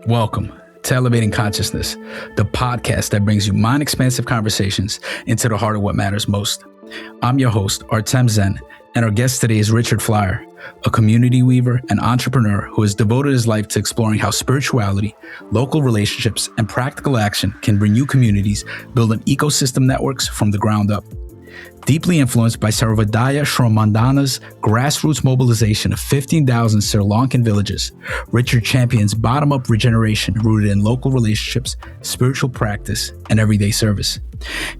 Welcome to Elevating Consciousness, the podcast that brings you mind-expansive conversations into the heart of what matters most. I'm your host, Artem, and our guest today is Richard Flyer, a community weaver and entrepreneur who has devoted his life to exploring how spirituality, local relationships, and practical action can renew communities, building ecosystem networks from the ground up. Deeply influenced by Sarvodaya Shramadana's grassroots mobilization of 15,000 Sri Lankan villages, Richard champions bottom-up regeneration rooted in local relationships, spiritual practice, and everyday service.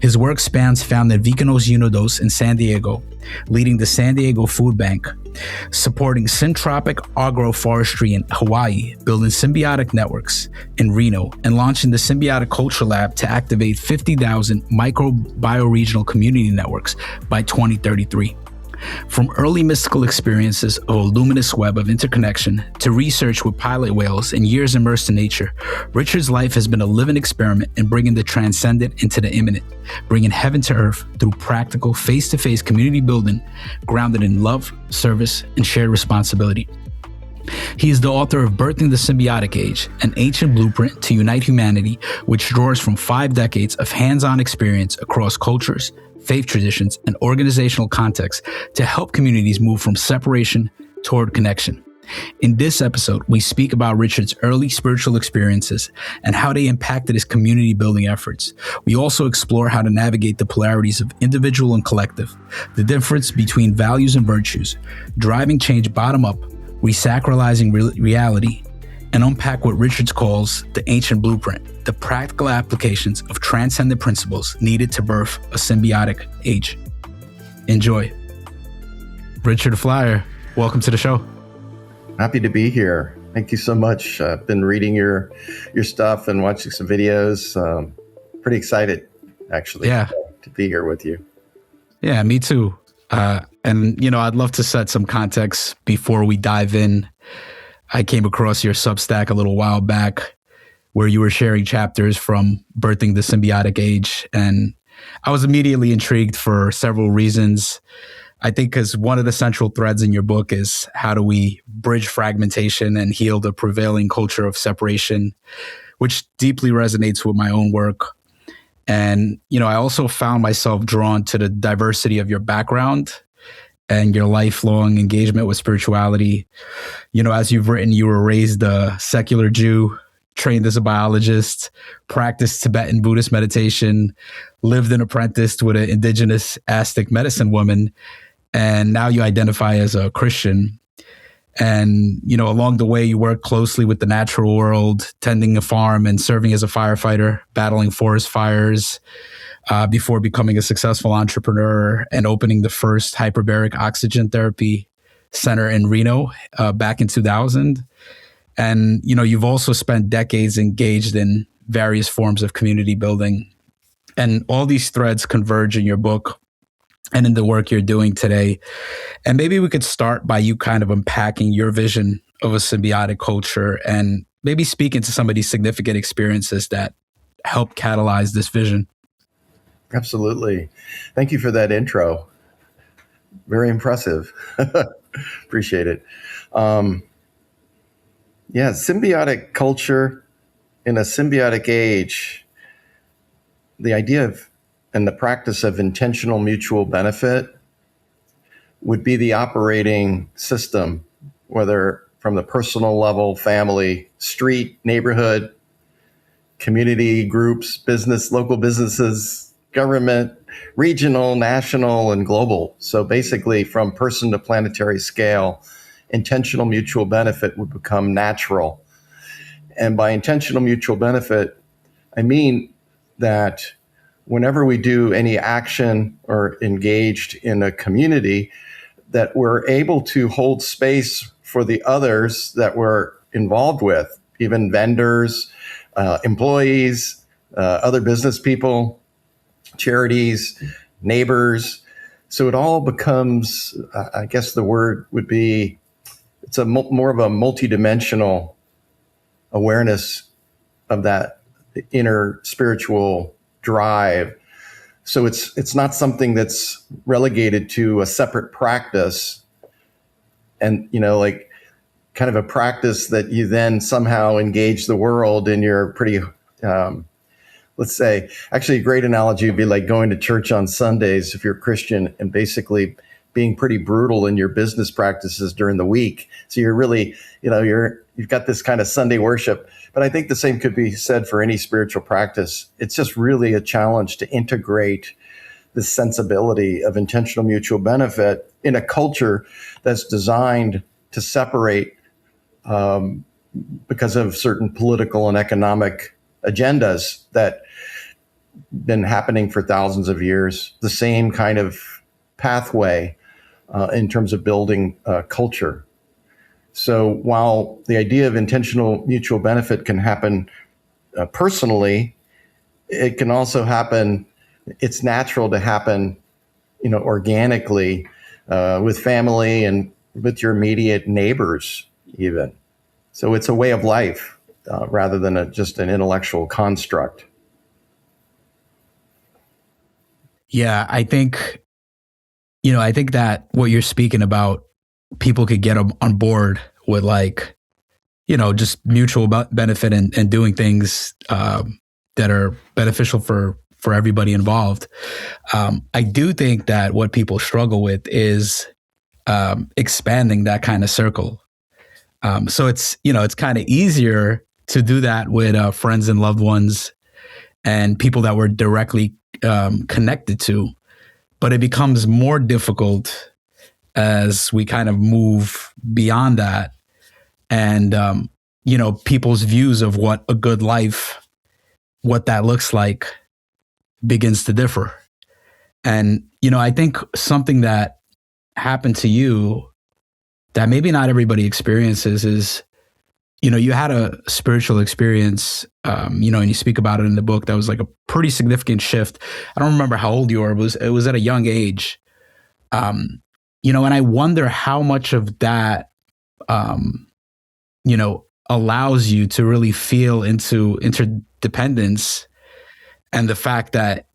His work spans founding Vecinos Unidos in San Diego, leading the San Diego Food Bank, supporting syntropic agroforestry in Hawaii, building symbiotic networks in Reno, and launching the Symbiotic Culture Lab to activate 50,000 micro-bioregional community networks by 2033. From early mystical experiences of a luminous web of interconnection to research with pilot whales and years immersed in nature, Richard's life has been a living experiment in bringing the transcendent into the immanent, bringing heaven to earth through practical, face-to-face community building grounded in love, service, and shared responsibility. He is the author of Birthing the Symbiotic Age, an ancient blueprint to unite humanity, which draws from 5 decades of hands-on experience across cultures, faith traditions, and organizational contexts to help communities move from separation toward connection. In this episode, we speak about Richard's early spiritual experiences and how they impacted his community building efforts. We also explore how to navigate the polarities of individual and collective, the difference between values and virtues, driving change bottom up, resacralizing reality, and unpack what Richards calls the ancient blueprint, the practical applications of transcendent principles needed to birth a symbiotic age. Enjoy. Richard Flyer, welcome to the show. Happy to be here. Thank you so much. I've been reading your stuff and watching some videos. Pretty excited, actually, to be here with you. Yeah, me too. And, I'd love to set some context before we dive in. I came across your Substack a little while back where you were sharing chapters from Birthing the Symbiotic Age. And I was immediately intrigued for several reasons. I think because one of the central threads in your book is how do we bridge fragmentation and heal the prevailing culture of separation, which deeply resonates with my own work. And, I also found myself drawn to the diversity of your background and your lifelong engagement with spirituality. As you've written, you were raised a secular Jew, trained as a biologist, practiced Tibetan Buddhist meditation, lived and apprenticed with an indigenous Aztec medicine woman, and now you identify as a Christian. And, along the way, you worked closely with the natural world, tending a farm and serving as a firefighter, battling forest fires, before becoming a successful entrepreneur and opening the first hyperbaric oxygen therapy center in Reno back in 2000. And, you've also spent decades engaged in various forms of community building. And all these threads converge in your book and in the work you're doing today. And maybe we could start by you kind of unpacking your vision of a symbiotic culture and maybe speak into some of these significant experiences that help catalyze this vision. Absolutely. Thank you for that intro. Very impressive. Appreciate it. Symbiotic culture in a symbiotic age, the idea of and the practice of intentional mutual benefit would be the operating system, whether from the personal level, family, street, neighborhood, community groups, business, local businesses, government, regional, national, and global. So basically from person to planetary scale, intentional mutual benefit would become natural. And by intentional mutual benefit, I mean that whenever we do any action or engaged in a community, that we're able to hold space for the others that we're involved with, even vendors, employees, other business people, charities, neighbors. So it all becomes, I guess the word would be, it's more of a multidimensional awareness of that inner spiritual drive. So it's not something that's relegated to a separate practice, and like kind of a practice that you then somehow engage the world in your pretty. Let's say, actually, a great analogy would be like going to church on Sundays if you're a Christian, and basically being pretty brutal in your business practices during the week. So you're really, you've got this kind of Sunday worship. But I think the same could be said for any spiritual practice. It's just really a challenge to integrate this sensibility of intentional mutual benefit in a culture that's designed to separate because of certain political and economic agendas that been happening for thousands of years. The same kind of pathway in terms of building culture. So while the idea of intentional mutual benefit can happen personally, it can also happen. It's natural to happen, organically with family and with your immediate neighbors, even. So it's a way of life rather than just an intellectual construct. Yeah, I think that what you're speaking about, people could get on board with just mutual benefit and doing things that are beneficial for everybody involved. I do think that what people struggle with is expanding that kind of circle. So it's kind of easier to do that with friends and loved ones and people that we're directly connected to. But it becomes more difficult as we kind of move beyond that. And, people's views of what a good life, what that looks like, begins to differ. And, I think something that happened to you that maybe not everybody experiences is, you had a spiritual experience, and you speak about it in the book. That was like a pretty significant shift. I don't remember how old you were. It was at a young age. And I wonder how much of that, allows you to really feel into interdependence and the fact that,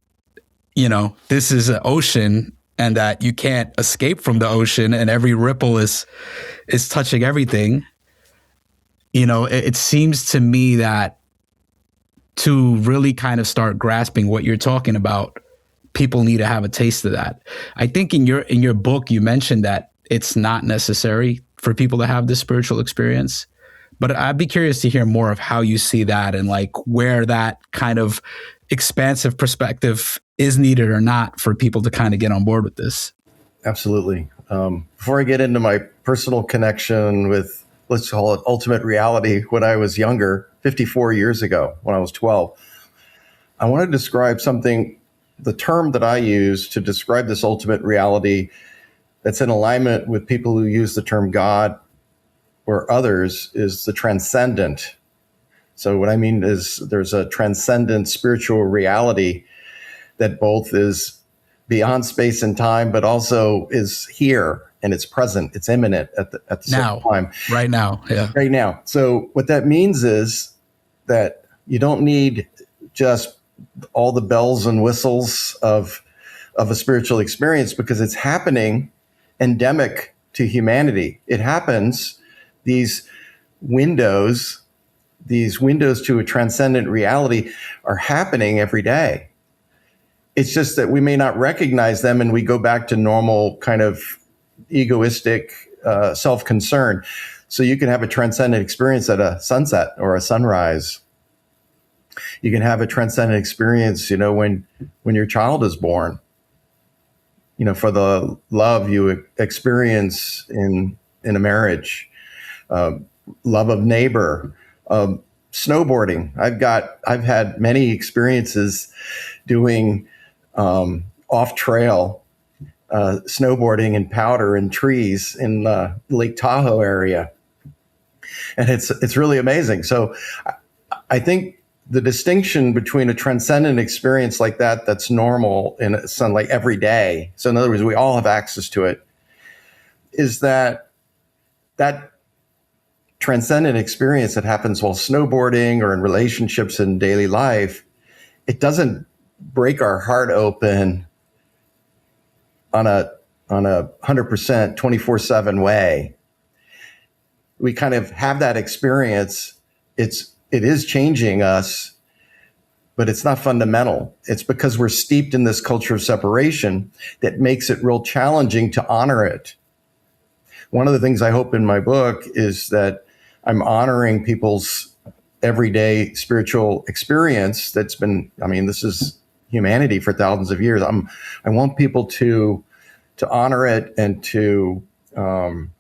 this is an ocean and that you can't escape from the ocean and every ripple is touching everything. It seems to me that to really kind of start grasping what you're talking about, people need to have a taste of that. I think in your book, you mentioned that it's not necessary for people to have this spiritual experience, but I'd be curious to hear more of how you see that and where that kind of expansive perspective is needed or not for people to kind of get on board with this. Absolutely. Before I get into my personal connection with, let's call it ultimate reality, when I was younger, 54 years ago, when I was 12, I want to describe something, the term that I use to describe this ultimate reality that's in alignment with people who use the term God or others is the transcendent. So what I mean is there's a transcendent spiritual reality that both is beyond space and time, but also is here and it's present, it's immanent at the same time. Right now, yeah. Right now. So what that means is that you don't need just all the bells and whistles of a spiritual experience because it's happening endemic to humanity. It happens, these windows to a transcendent reality are happening every day. It's just that we may not recognize them and we go back to normal kind of egoistic self-concern. So you can have a transcendent experience at a sunset or a sunrise. You can have a transcendent experience, when your child is born, for the love you experience in a marriage, love of neighbor, snowboarding. I've had many experiences doing off-trail snowboarding in powder and trees in the Lake Tahoe area, and it's really amazing. So I think the distinction between a transcendent experience like that's normal in sunlight every day, so in other words, we all have access to it, is that transcendent experience that happens while snowboarding or in relationships in daily life, it doesn't break our heart open on a 100% 24/7 way. We kind of have that experience. It is changing us, but it's not fundamental. It's because we're steeped in this culture of separation that makes it real challenging to honor it. One of the things I hope in my book is that I'm honoring people's everyday spiritual experience that's been, this is humanity for thousands of years. I want people to honor it and to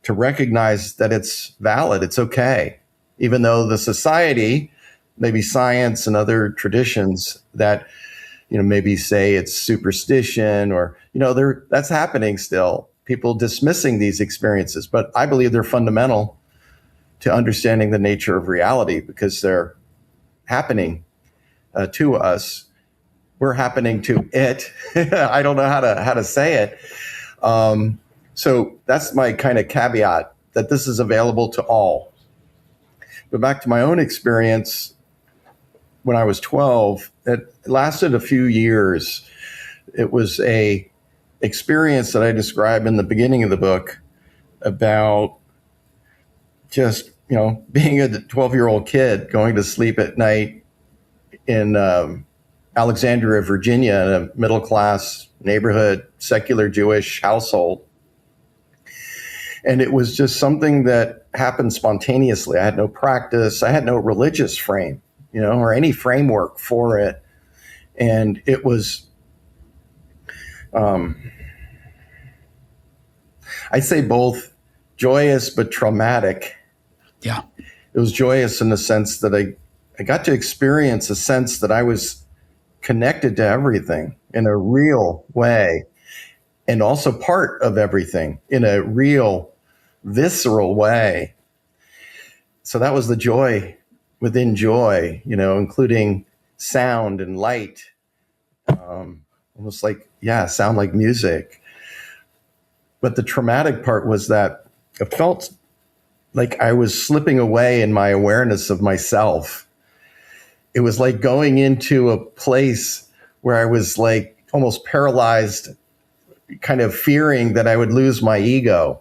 recognize that it's valid, it's okay. Even though the society, maybe science and other traditions that, maybe say it's superstition or, that's happening still. People dismissing these experiences, but I believe they're fundamental to understanding the nature of reality because they're happening to us. We're happening to it. I don't know how to say it. So that's my kind of caveat, that this is available to all. But back to my own experience, when I was 12, it lasted a few years. It was a experience that I describe in the beginning of the book about just, being a 12-year-old kid going to sleep at night in Alexandria, Virginia, in a middle-class neighborhood, secular Jewish household. And it was just something that happened spontaneously. I had no practice. I had no religious frame, or any framework for it. And it was, I'd say both joyous but traumatic. Yeah. It was joyous in the sense that I got to experience a sense that I was connected to everything in a real way, and also part of everything in a real, visceral way. So that was the joy within joy, including sound and light, almost like, sound like music. But the traumatic part was that it felt like I was slipping away in my awareness of myself. It was like going into a place where I was like almost paralyzed, kind of fearing that I would lose my ego.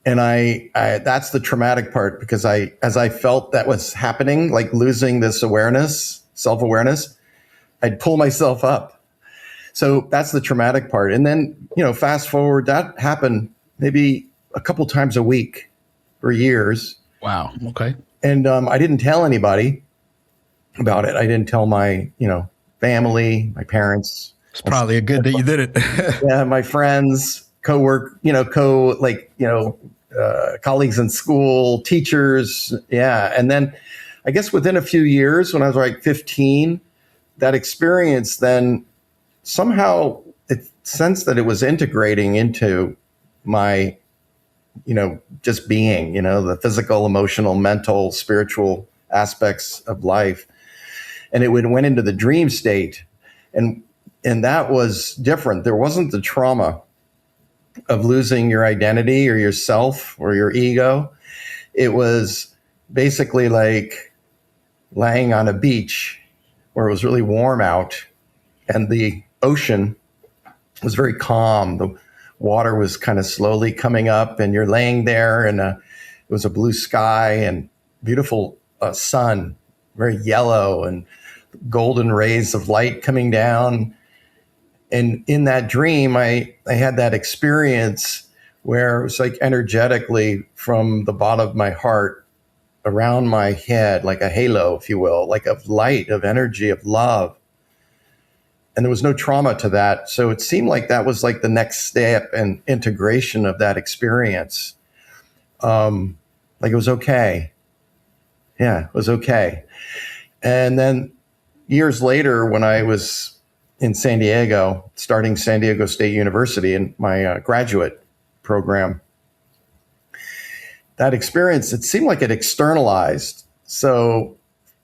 And I that's the traumatic part, because as I felt that was happening, like losing this awareness, self-awareness, I'd pull myself up. So that's the traumatic part. And then, fast forward, that happened maybe a couple times a week for years. Wow. Okay. And I didn't tell anybody about it. I didn't tell my, family, my parents. It's probably a good that you did it. Yeah, my friends, colleagues in school, teachers. Yeah. And then I guess within a few years, when I was like 15, that experience then somehow it sensed that it was integrating into my, just being, the physical, emotional, mental, spiritual aspects of life. And it went into the dream state. And that was different. There wasn't the trauma of losing your identity or yourself or your ego. It was basically like laying on a beach where it was really warm out and the ocean was very calm. The water was kind of slowly coming up and you're laying there, and it was a blue sky and beautiful sun, very yellow, and golden rays of light coming down. And in that dream, I had that experience where it was like energetically from the bottom of my heart around my head, like a halo, if you will, like of light, of energy, of love. And there was no trauma to that. So it seemed like that was like the next step and integration of that experience. Like it was okay. Yeah, it was okay. And then years later, when I was in San Diego, starting San Diego State University in my graduate program, that experience, it seemed like it externalized. So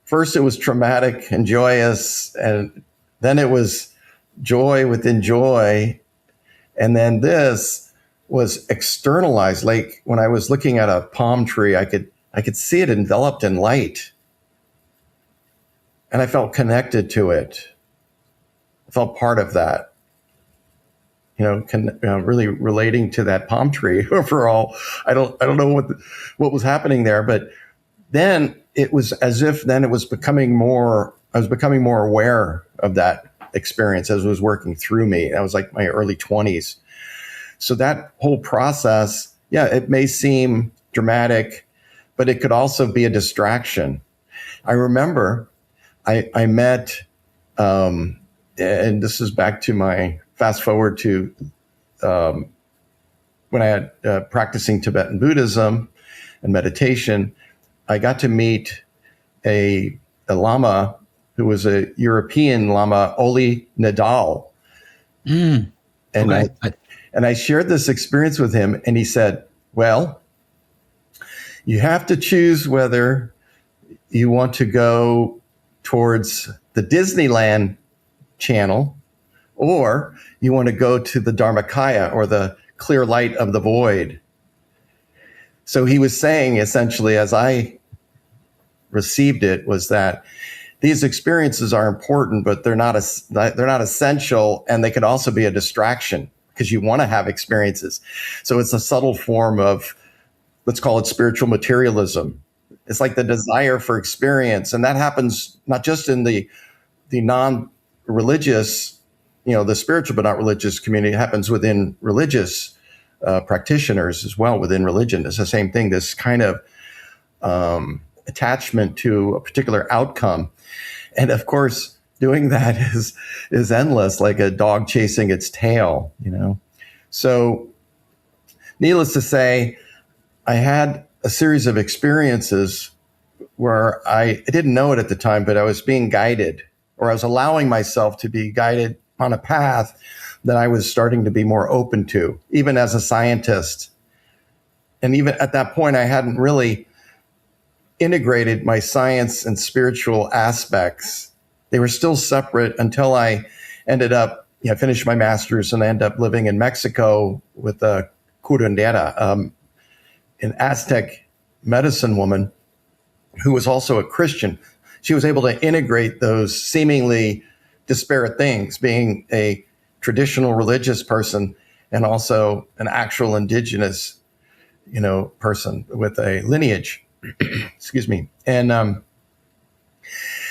first it was traumatic and joyous, and then it was joy within joy. And then this was externalized. Like when I was looking at a palm tree, I could see it enveloped in light. and I felt connected to it. I felt part of that. Really relating to that palm tree overall. I don't know what was happening there, but then it was as if then it was becoming more. I was becoming more aware of that experience as it was working through me. I was like my early 20s. So that whole process, yeah, it may seem dramatic, but it could also be a distraction. I remember I met, and this is back to my fast forward to when I had practicing Tibetan Buddhism and meditation. I got to meet a Lama who was a European Lama, Oli Nadal. And Okay. I shared this experience with him, and he said, well, you have to choose whether you want to go towards the Disneyland channel or you want to go to the Dharmakaya, or the clear light of the void. So he was saying, essentially, as I received it, was that these experiences are important, but they're not essential, and they can also be a distraction because you want to have experiences. So it's a subtle form of, let's call it spiritual materialism. It's like the desire for experience, and that happens not just in the non-religious, the spiritual but not religious community. It happens within religious practitioners as well. Within religion, it's the same thing. This kind of attachment to a particular outcome. And of course, doing that is endless, like a dog chasing its tail, So needless to say, I had a series of experiences where I didn't know it at the time, but I was being guided, or I was allowing myself to be guided on a path that I was starting to be more open to, even as a scientist. And even at that point, I hadn't really integrated my science and spiritual aspects. They were still separate until I ended up, finished my master's, and I ended up living in Mexico with a curandera, an Aztec medicine woman who was also a Christian. She was able to integrate those seemingly disparate things, being a traditional religious person and also an actual indigenous, person with a lineage. Excuse me. And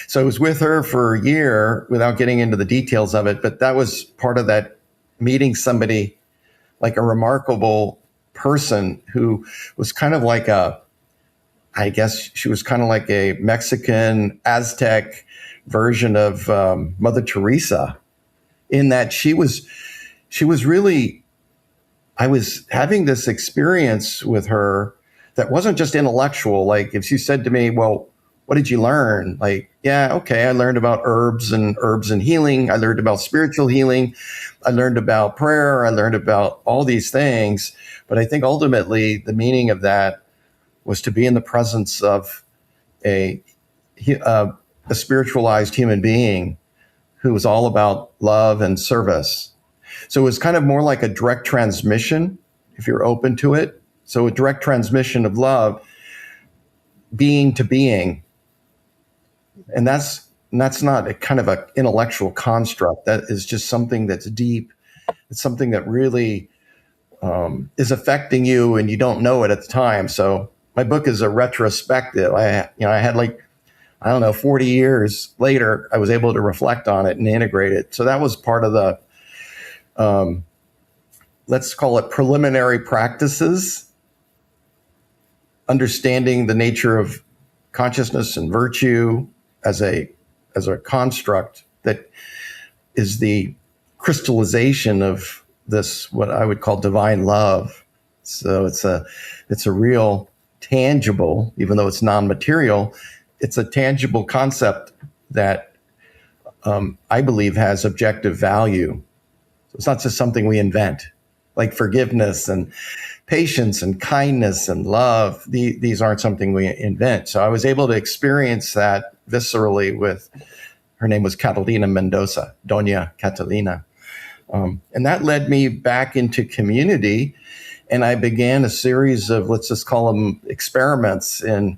so I was with her for a year without getting into the details of it, but that was part of that, meeting somebody like a remarkable person who was kind of like I guess she was kind of like a Mexican Aztec version of Mother Teresa, in that she was really, I was having this experience with her that wasn't just intellectual. Like if she said to me, well, what did you learn? Like, yeah, okay, I learned about herbs and healing. I learned about spiritual healing. I learned about prayer. I learned about all these things. But I think ultimately the meaning of that was to be in the presence of a spiritualized human being who was all about love and service. So it was kind of more like a direct transmission, if you're open to it. So a direct transmission of love, being to being. And that's not a kind of an intellectual construct. That is just something that's deep. It's something that really is affecting you, and you don't know it at the time. So my book is a retrospective. I had 40 years later, I was able to reflect on it and integrate it. So that was part of the, let's call it preliminary practices, understanding the nature of consciousness and virtue as a construct that is the crystallization of this, what I would call divine love. So it's a real tangible, even though it's non-material, it's a tangible concept that I believe has objective value. So it's not just something we invent, like forgiveness and patience and kindness and love. These aren't something we invent. So I was able to experience that viscerally with, her name was Catalina Mendoza, Doña Catalina. And that led me back into community. And I began a series of, let's just call them experiments in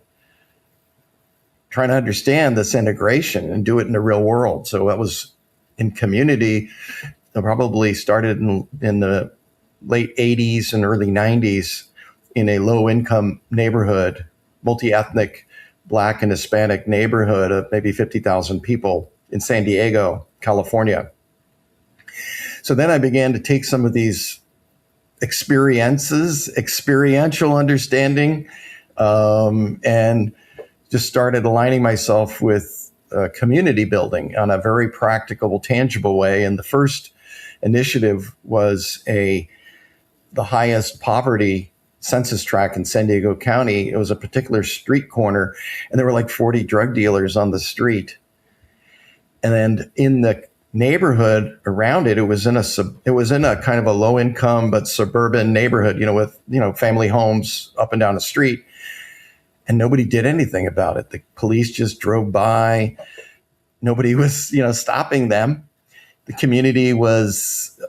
trying to understand this integration and do it in the real world. So that was in community. I probably started in the late 80s and early 90s in a low-income neighborhood, multi-ethnic Black and Hispanic neighborhood of maybe 50,000 people in San Diego, California. So then I began to take some of these experiential understanding, and just started aligning myself with community building on a very practical, tangible way. And the first initiative was the highest poverty census tract in San Diego County. It was a particular street corner, and there were like 40 drug dealers on the street. And then in the neighborhood around it, it was in a kind of a low income but suburban neighborhood, with family homes up and down the street, and nobody did anything about it. The police just drove by. Nobody was stopping them. The community was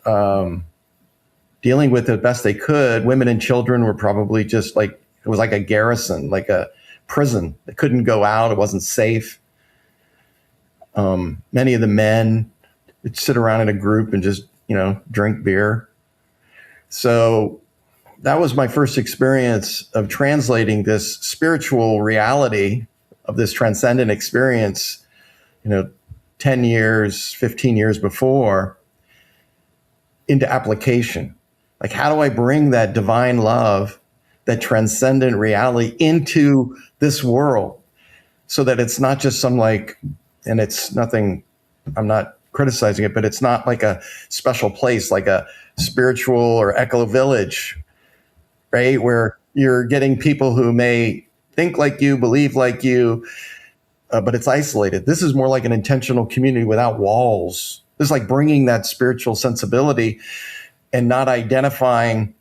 dealing with it best they could. Women and children were probably just it was like a garrison, like a prison. They couldn't go out. It wasn't safe. Many of the men would sit around in a group and just, drink beer. So that was my first experience of translating this spiritual reality of this transcendent experience, 10 years, 15 years before, into application. Like, how do I bring that divine love, that transcendent reality into this world so that it's not just and it's nothing, I'm not criticizing it, but it's not like a special place, like a spiritual or eco village, right? Where you're getting people who may think like you, believe like you, but it's isolated. This is more like an intentional community without walls. This is like bringing that spiritual sensibility and not identifying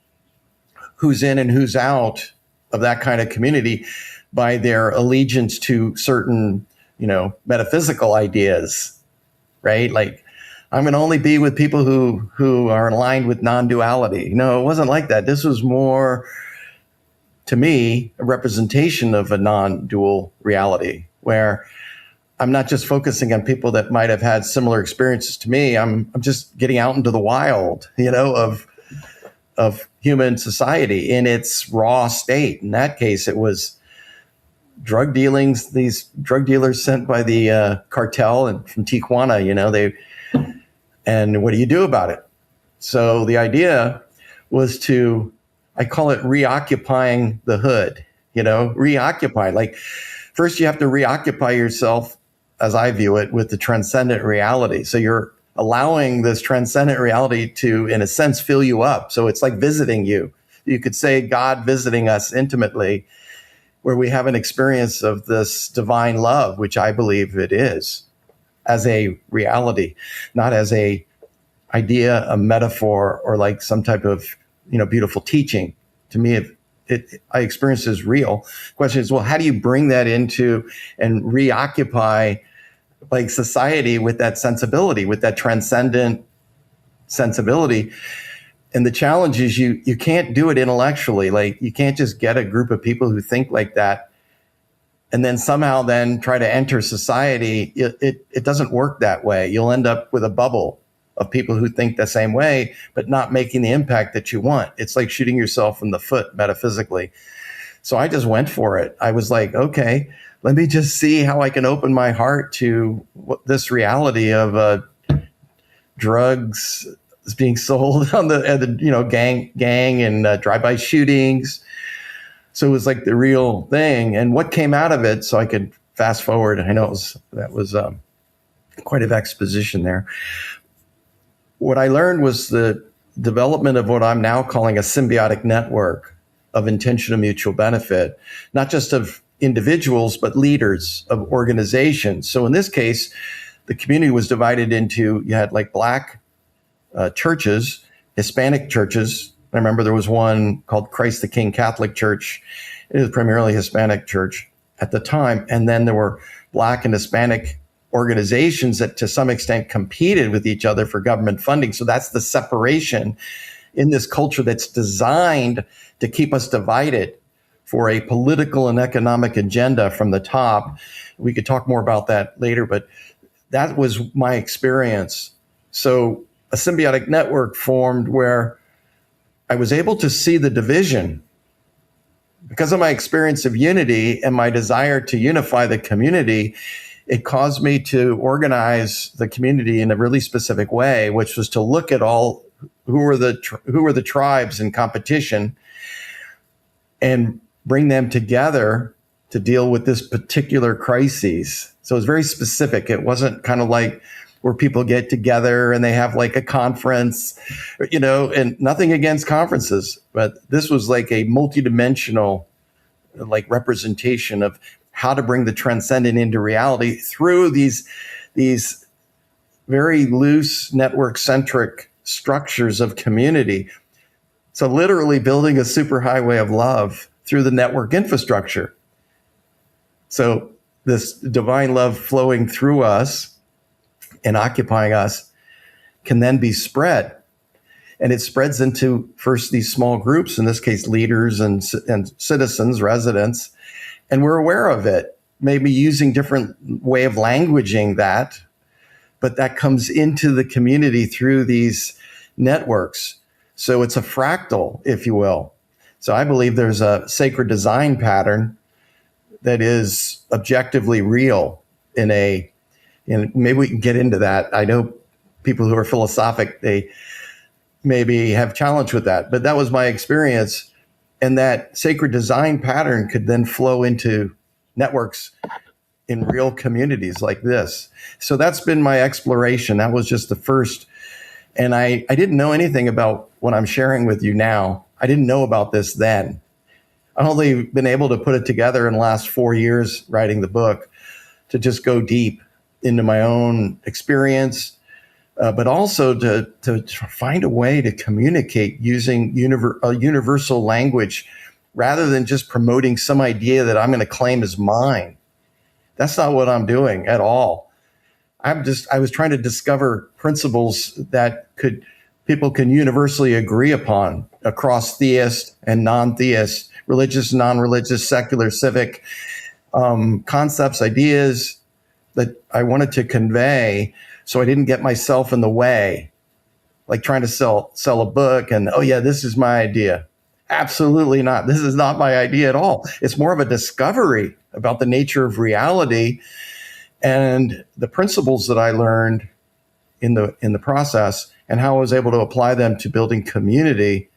who's in and who's out of that kind of community by their allegiance to certain, metaphysical ideas, right? Like, I'm going to only be with people who are aligned with non-duality. No, it wasn't like that. This was more, to me, a representation of a non-dual reality where I'm not just focusing on people that might have had similar experiences to me. I'm just getting out into the wild, of human society in its raw state. In that case, it was drug dealings, these drug dealers sent by the cartel and from Tijuana, and what do you do about it? So the idea was I call it reoccupying the hood, reoccupy. Like, first you have to reoccupy yourself, as I view it, with the transcendent reality. So you're allowing this transcendent reality to, in a sense, fill you up. So it's like visiting you. You could say God visiting us intimately, where we have an experience of this divine love, which I believe it is, as a reality, not as a idea, a metaphor, or like some type of, beautiful teaching. To me, I experience it as real. The question is, well, how do you bring that into and reoccupy like society with that sensibility, with that transcendent sensibility? And the challenge is you can't do it intellectually. Like, you can't just get a group of people who think like that and then somehow then try to enter society. It doesn't work that way. You'll end up with a bubble of people who think the same way, but not making the impact that you want. It's like shooting yourself in the foot metaphysically. So I just went for it. I was like, okay, let me just see how I can open my heart to this reality of drugs is being sold on the gang and drive-by shootings. So it was like the real thing. And what came out of it, so I could fast forward. I know that was quite an exposition there. What I learned was the development of what I'm now calling a symbiotic network of intentional mutual benefit, not just of individuals, but leaders of organizations. So in this case, the community was divided into, you had like Black churches, Hispanic churches. I remember there was one called Christ the King Catholic Church. It was primarily Hispanic church at the time. And then there were Black and Hispanic organizations that to some extent competed with each other for government funding. So that's the separation in this culture that's designed to keep us divided for a political and economic agenda from the top. We could talk more about that later, but that was my experience. So a symbiotic network formed where I was able to see the division because of my experience of unity and my desire to unify the community. It caused me to organize the community in a really specific way, which was to look at all who were the tribes in competition and bring them together to deal with this particular crises. So it was very specific. It wasn't kind of like where people get together and they have like a conference, and nothing against conferences, but this was like a multidimensional like representation of how to bring the transcendent into reality through these very loose network-centric structures of community. So literally building a superhighway of love through the network infrastructure. So this divine love flowing through us and occupying us can then be spread. And it spreads into first these small groups, in this case, leaders and citizens, residents, and we're aware of it, maybe using different way of languaging that, but that comes into the community through these networks. So it's a fractal, if you will. So I believe there's a sacred design pattern that is objectively real and maybe we can get into that. I know people who are philosophic, they maybe have challenge with that, but that was my experience. And that sacred design pattern could then flow into networks in real communities like this. So that's been my exploration. That was just the first. And I didn't know anything about what I'm sharing with you now. I didn't know about this then. I've only been able to put it together in the last 4 years writing the book to just go deep into my own experience, but also to find a way to communicate using a universal language rather than just promoting some idea that I'm going to claim as mine. That's not what I'm doing at all. I was trying to discover principles that people can universally agree upon across theist and non-theist, religious, non-religious, secular, civic concepts, ideas that I wanted to convey, so I didn't get myself in the way, like trying to sell a book and, oh yeah, this is my idea. Absolutely not. This is not my idea at all. It's more of a discovery about the nature of reality and the principles that I learned in the process and how I was able to apply them to building community,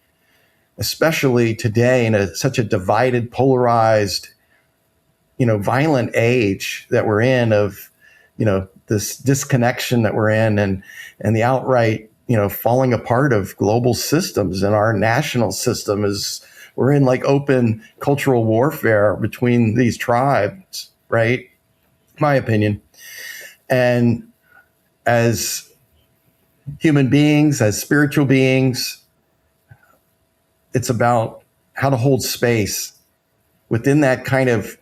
especially today in such a divided, polarized, violent age that we're in of, this disconnection that we're in and the outright, falling apart of global systems. And our national system we're in like open cultural warfare between these tribes, right? My opinion. And as human beings, as spiritual beings, it's about how to hold space within that kind of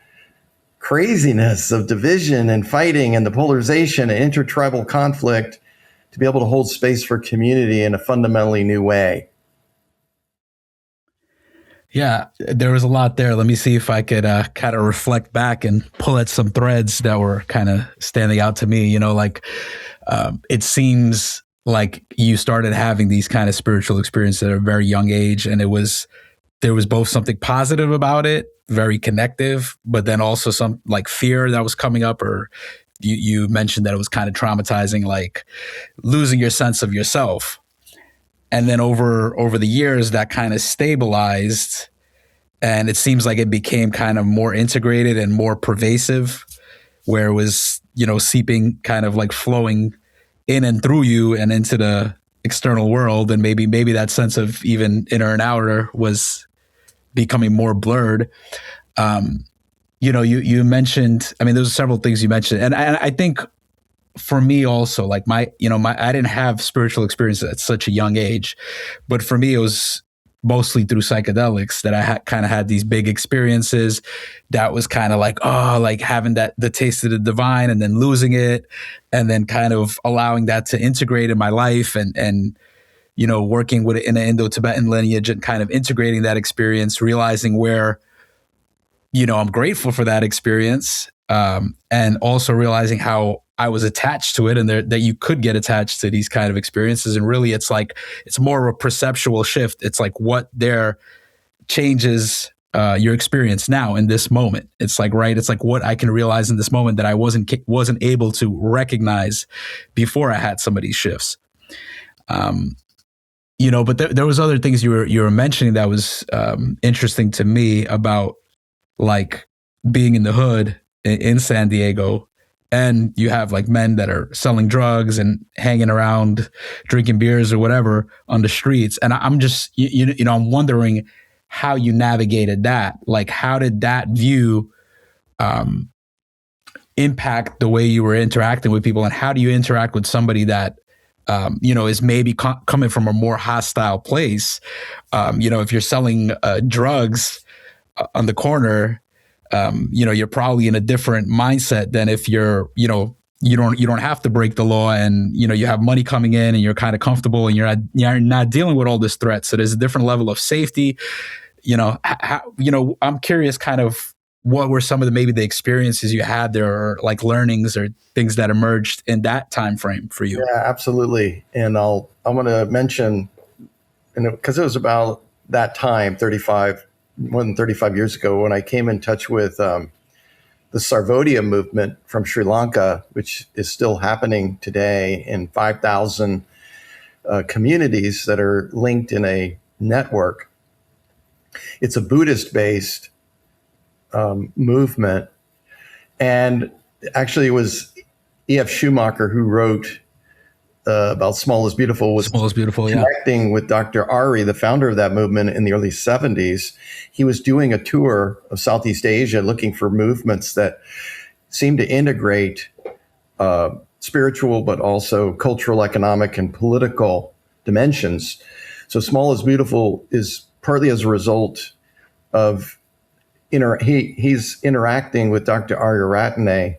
craziness of division and fighting and the polarization and intertribal conflict, to be able to hold space for community in a fundamentally new way. Yeah, there was a lot there. Let me see if I could kind of reflect back and pull at some threads that were kind of standing out to me. It seems like you started having these kind of spiritual experiences at a very young age, and there was both something positive about it, very connective, but then also some like fear that was coming up, or you mentioned that it was kind of traumatizing, like losing your sense of yourself. And then over the years, that kind of stabilized, and it seems like it became kind of more integrated and more pervasive, where it was, seeping, kind of like flowing in and through you and into the external world. And maybe that sense of even inner and outer was becoming more blurred. You mentioned, there's several things you mentioned, and I think for me also, like I didn't have spiritual experience at such a young age, but for me, it was mostly through psychedelics that I kind of had these big experiences that was kind of like, like having the taste of the divine and then losing it, and then kind of allowing that to integrate in my life and working with it in an Indo-Tibetan lineage and kind of integrating that experience, realizing where I'm grateful for that experience. And also realizing how I was attached to it, and that you could get attached to these kind of experiences. And really, it's more of a perceptual shift. It's like what there changes your experience now in this moment. It's like, right. It's like what I can realize in this moment that I wasn't able to recognize before I had some of these shifts. But there was other things you were mentioning that was interesting to me about like being in the hood in San Diego, and you have like men that are selling drugs and hanging around, drinking beers or whatever on the streets. And I'm just, I'm wondering how you navigated that. Like, how did that view impact the way you were interacting with people, and how do you interact with somebody that is maybe coming from a more hostile place? If you're selling drugs on the corner, you're probably in a different mindset than if you're, you don't have to break the law, and you have money coming in and you're kind of comfortable and you're not dealing with all this threat. So there's a different level of safety. I'm curious kind of what were some of the experiences you had there, or like learnings or things that emerged in that time frame for you. Yeah, absolutely. And I'm going to mention, because it was about that time, more than 35 years ago, when I came in touch with the Sarvodaya movement from Sri Lanka, which is still happening today in 5,000 communities that are linked in a network. It's a Buddhist-based movement. And actually, it was E.F. Schumacher who wrote about Small is Beautiful, was connecting with Dr. Ari, the founder of that movement in the early 70s. He was doing a tour of Southeast Asia looking for movements that seemed to integrate spiritual, but also cultural, economic, and political dimensions. So Small is Beautiful is partly as a result of he's interacting with Dr. Arya,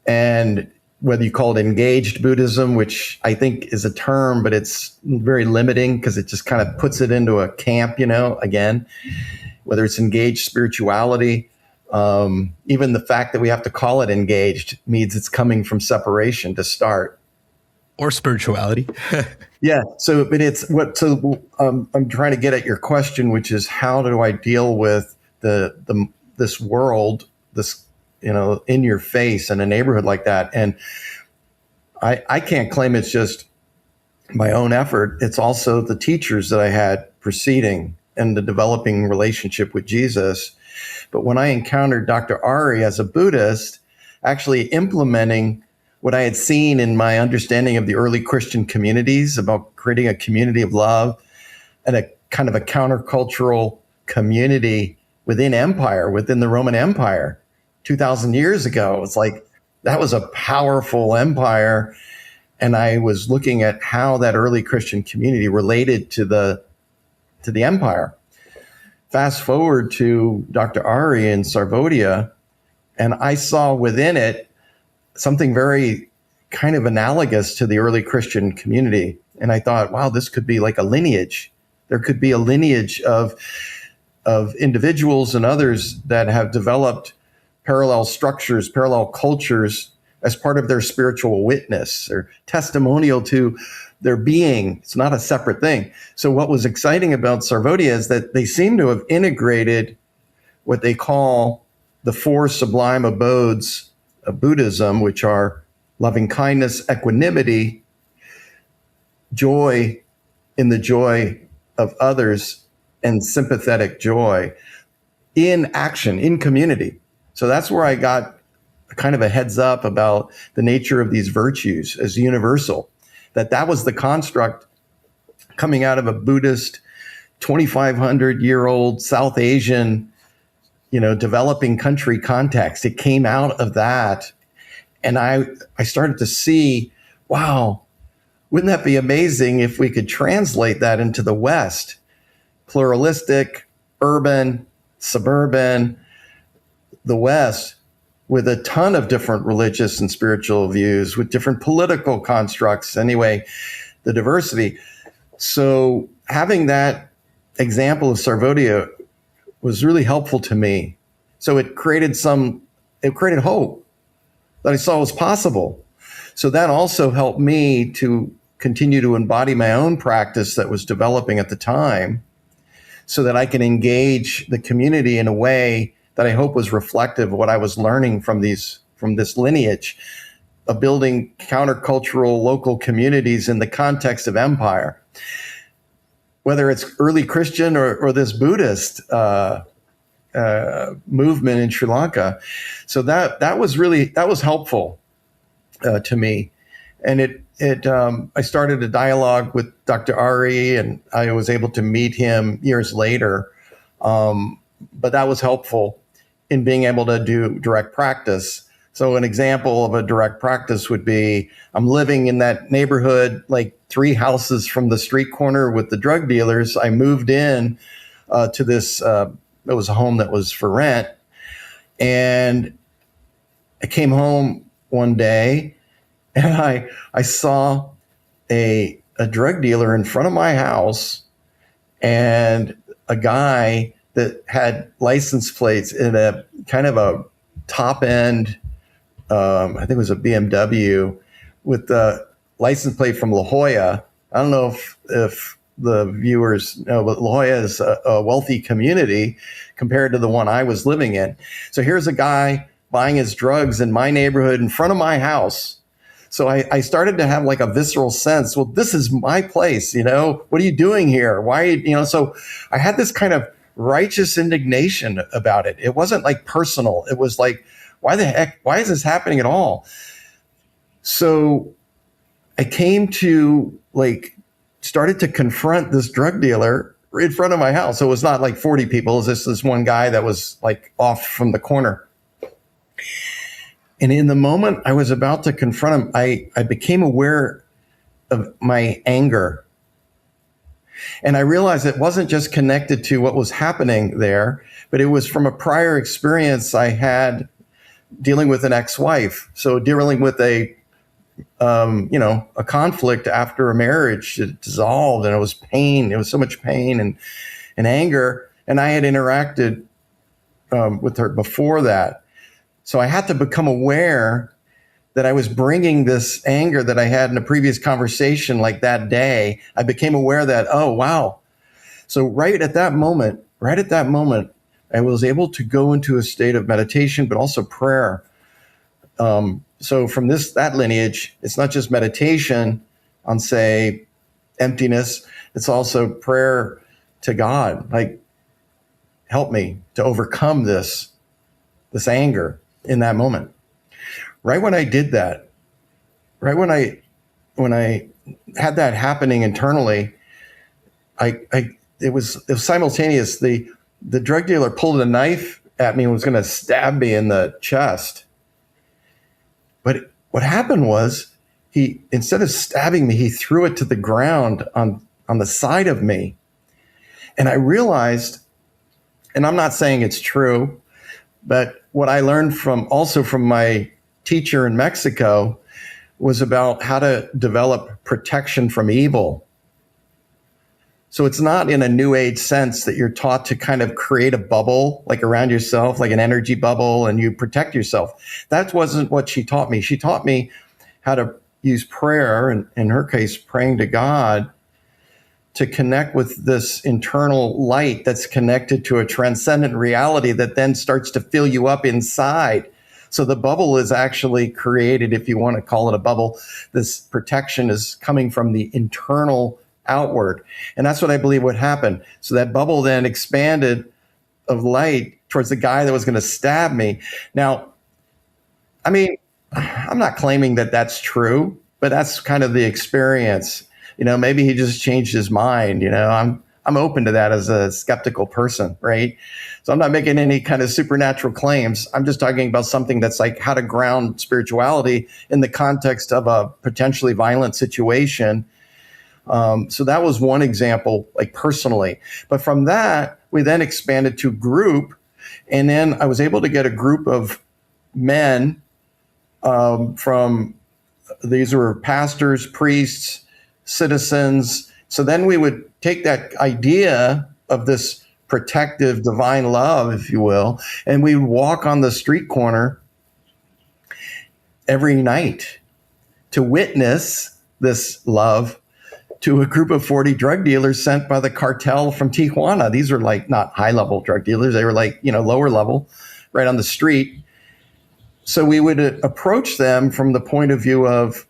and whether you call it engaged Buddhism, which I think is a term, but it's very limiting because it just kind of puts it into a camp, again, whether it's engaged spirituality, even the fact that we have to call it engaged means it's coming from separation to start. Or spirituality. Yeah. So, but I'm trying to get at your question, which is how do I deal with this world, in your face in a neighborhood like that? And I can't claim it's just my own effort. It's also the teachers that I had preceding and the developing relationship with Jesus. But when I encountered Dr. Ari as a Buddhist, actually implementing what I had seen in my understanding of the early Christian communities about creating a community of love and a kind of a countercultural community within the Roman Empire 2,000 years ago. It's like that was a powerful empire. And I was looking at how that early Christian community related to the empire. Fast forward to Dr. Ari in Sarvodaya, and I saw within it something very kind of analogous to the early Christian community. And I thought, wow, this could be like a lineage. There could be a lineage of individuals and others that have developed parallel structures, parallel cultures as part of their spiritual witness or testimonial to their being. It's not a separate thing. So what was exciting about Sarvodaya is that they seem to have integrated what they call the four sublime abodes of Buddhism, which are loving kindness, equanimity, joy in the joy of others, and sympathetic joy in action, in community. So that's where I got kind of a heads up about the nature of these virtues as universal, that was the construct coming out of a Buddhist 2,500-year-old South Asian, developing country context. It came out of that. And I started to see, wow, wouldn't that be amazing if we could translate that into the West? Pluralistic, urban, suburban, the West, with a ton of different religious and spiritual views, with different political constructs. Anyway, the diversity. So having that example of Sarvodaya was really helpful to me So it created hope that I saw was possible. So that also helped me to continue to embody my own practice that was developing at the time, so that I can engage the community in a way that I hope was reflective of what I was learning from this lineage of building countercultural local communities in the context of empire, whether it's early Christian or this Buddhist movement in Sri Lanka. So that was helpful to me, and I started a dialogue with Dr. Ari, and I was able to meet him years later. But that was helpful in being able to do direct practice. So an example of a direct practice would be, I'm living in that neighborhood, like 3 houses from the street corner with the drug dealers. I moved in to this, it was a home that was for rent. And I came home one day and I saw a drug dealer in front of my house, and a guy that had license plates in a kind of a top end, I think it was a BMW, with the license plate from La Jolla. I don't know if the viewers know, but La Jolla is a wealthy community compared to the one I was living in. So here's a guy buying his drugs in my neighborhood in front of my house. So I started to have like a visceral sense, well, this is my place, what are you doing here? Why, so I had this kind of righteous indignation about it. It wasn't like personal. It was like, why is this happening at all? So I came to started to confront this drug dealer in front of my house. So it was not like 40 people. It was just this one guy that was like off from the corner. And in the moment I was about to confront him, I became aware of my anger. And I realized it wasn't just connected to what was happening there, but it was from a prior experience I had dealing with an ex-wife. So dealing with a conflict after a marriage. It dissolved, and it was pain. It was so much pain and anger. And I had interacted with her before that. So I had to become aware that I was bringing this anger that I had in a previous conversation, like that day. I became aware that, oh, wow. So right at that moment, I was able to go into a state of meditation, but also prayer. So from that lineage, it's not just meditation on, say, emptiness. It's also prayer to God, like, help me to overcome this anger in that moment. Right when I did that, right when I had that happening internally, it was simultaneous. The drug dealer pulled a knife at me and was going to stab me in the chest. But what happened was, instead of stabbing me, he threw it to the ground on the side of me. And I realized, and I'm not saying it's true, but what I learned from my teacher in Mexico was about how to develop protection from evil. So it's not in a new age sense that you're taught to kind of create a bubble like around yourself, like an energy bubble, and you protect yourself. That wasn't what she taught me. She taught me how to use prayer, and in her case, praying to God, to connect with this internal light that's connected to a transcendent reality that then starts to fill you up inside. So the bubble is actually created, if you want to call it a bubble. This protection is coming from the internal outward. And that's what I believe would happen. So that bubble then expanded of light towards the guy that was going to stab me. Now, I mean, I'm not claiming that that's true, but that's kind of the experience. Maybe he just changed his mind. I'm open to that as a skeptical person, right? So I'm not making any kind of supernatural claims. I'm just talking about something that's like how to ground spirituality in the context of a potentially violent situation. So that was one example, like personally. But from that, we then expanded to group. And then I was able to get a group of men from, these were pastors, priests, citizens. So then we would take that idea of this protective divine love, if you will. And we would walk on the street corner every night to witness this love to a group of 40 drug dealers sent by the cartel from Tijuana. These were like not high-level drug dealers. They were like, lower level, right on the street. So we would approach them from the point of view of,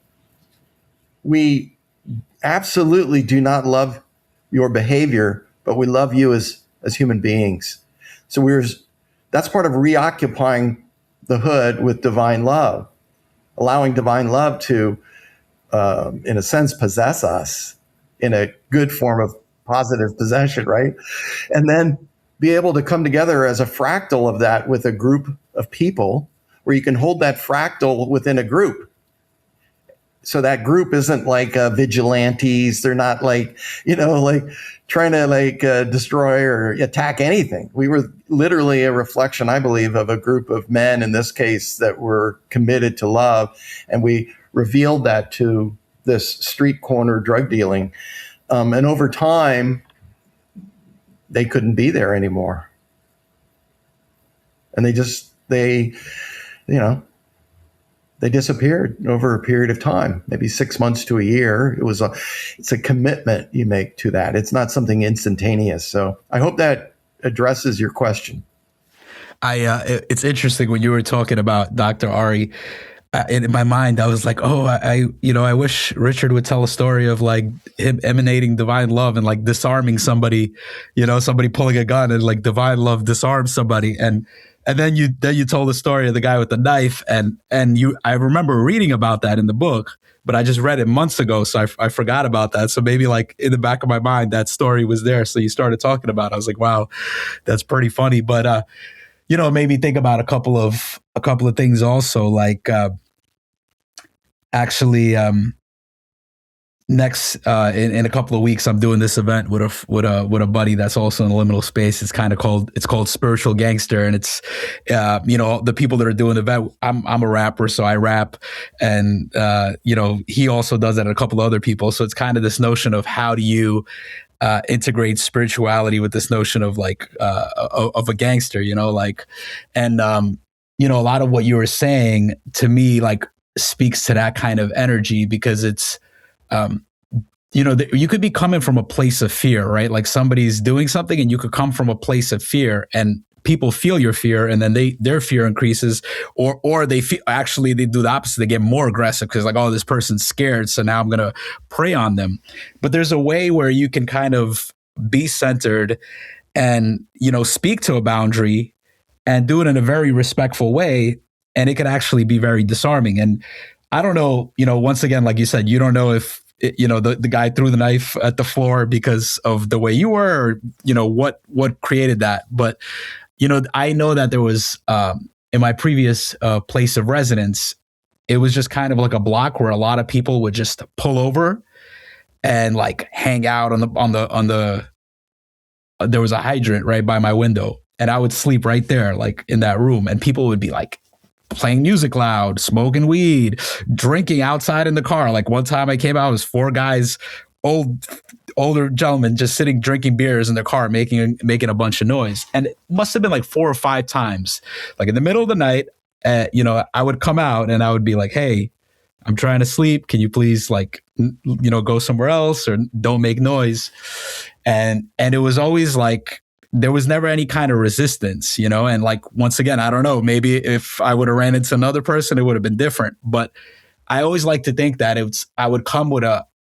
we absolutely do not love your behavior, but we love you as human beings. So that's part of reoccupying the hood with divine love, allowing divine love to, in a sense, possess us in a good form of positive possession, right? And then be able to come together as a fractal of that with a group of people where you can hold that fractal within a group. So that group isn't like vigilantes. They're not like, trying to destroy or attack anything. We were literally a reflection, I believe, of a group of men in this case that were committed to love. And we revealed that to this street corner drug dealing. And over time, they couldn't be there anymore. And they disappeared over a period of time, maybe 6 months to a year. It's a commitment you make to that. It's not something instantaneous. So I hope that addresses your question. It's interesting when you were talking about Dr. Ari. In my mind, I was like, I wish Richard would tell a story of like him emanating divine love and like disarming somebody, somebody pulling a gun and like divine love disarms somebody. And then you told the story of the guy with the knife, and I remember reading about that in the book, but I just read it months ago, so I forgot about that. So maybe like in the back of my mind, that story was there. So you started talking about it. I was like, wow, that's pretty funny. But it made me think about a couple of things also. Like next in a couple of weeks, I'm doing this event with a buddy that's also in the liminal space. It's called Spiritual Gangster, and it's the people that are doing the event. I'm a rapper, so I rap, and he also does that, and a couple of other people. So it's kind of this notion of how do you integrate spirituality with this notion of like of a gangster, and a lot of what you were saying to me like speaks to that kind of energy, because it's you could be coming from a place of fear, right? Like somebody's doing something and you could come from a place of fear, and people feel your fear, and then their fear increases, or they feel, actually they do the opposite. They get more aggressive because like, oh, this person's scared, so now I'm going to prey on them. But there's a way where you can kind of be centered and, speak to a boundary and do it in a very respectful way. And it can actually be very disarming. And I don't know, once again, like you said, you don't know if, the guy threw the knife at the floor because of the way you were, or, what created that. But, I know that there was, in my previous place of residence, it was just kind of like a block where a lot of people would just pull over and like hang out on the there was a hydrant right by my window, and I would sleep right there, like in that room, and people would be like playing music loud, smoking weed, drinking outside in the car. Like one time I came out, it was 4 guys, older gentlemen, just sitting drinking beers in their car, making a bunch of noise. And it must have been like 4 or 5 times, like in the middle of the night. I would come out and I would be like, hey, I'm trying to sleep. Can you please go somewhere else, or don't make noise? And it was always like, there was never any kind of resistance, and like, once again, I don't know, maybe if I would have ran into another person, it would have been different. But I always like to think that I would come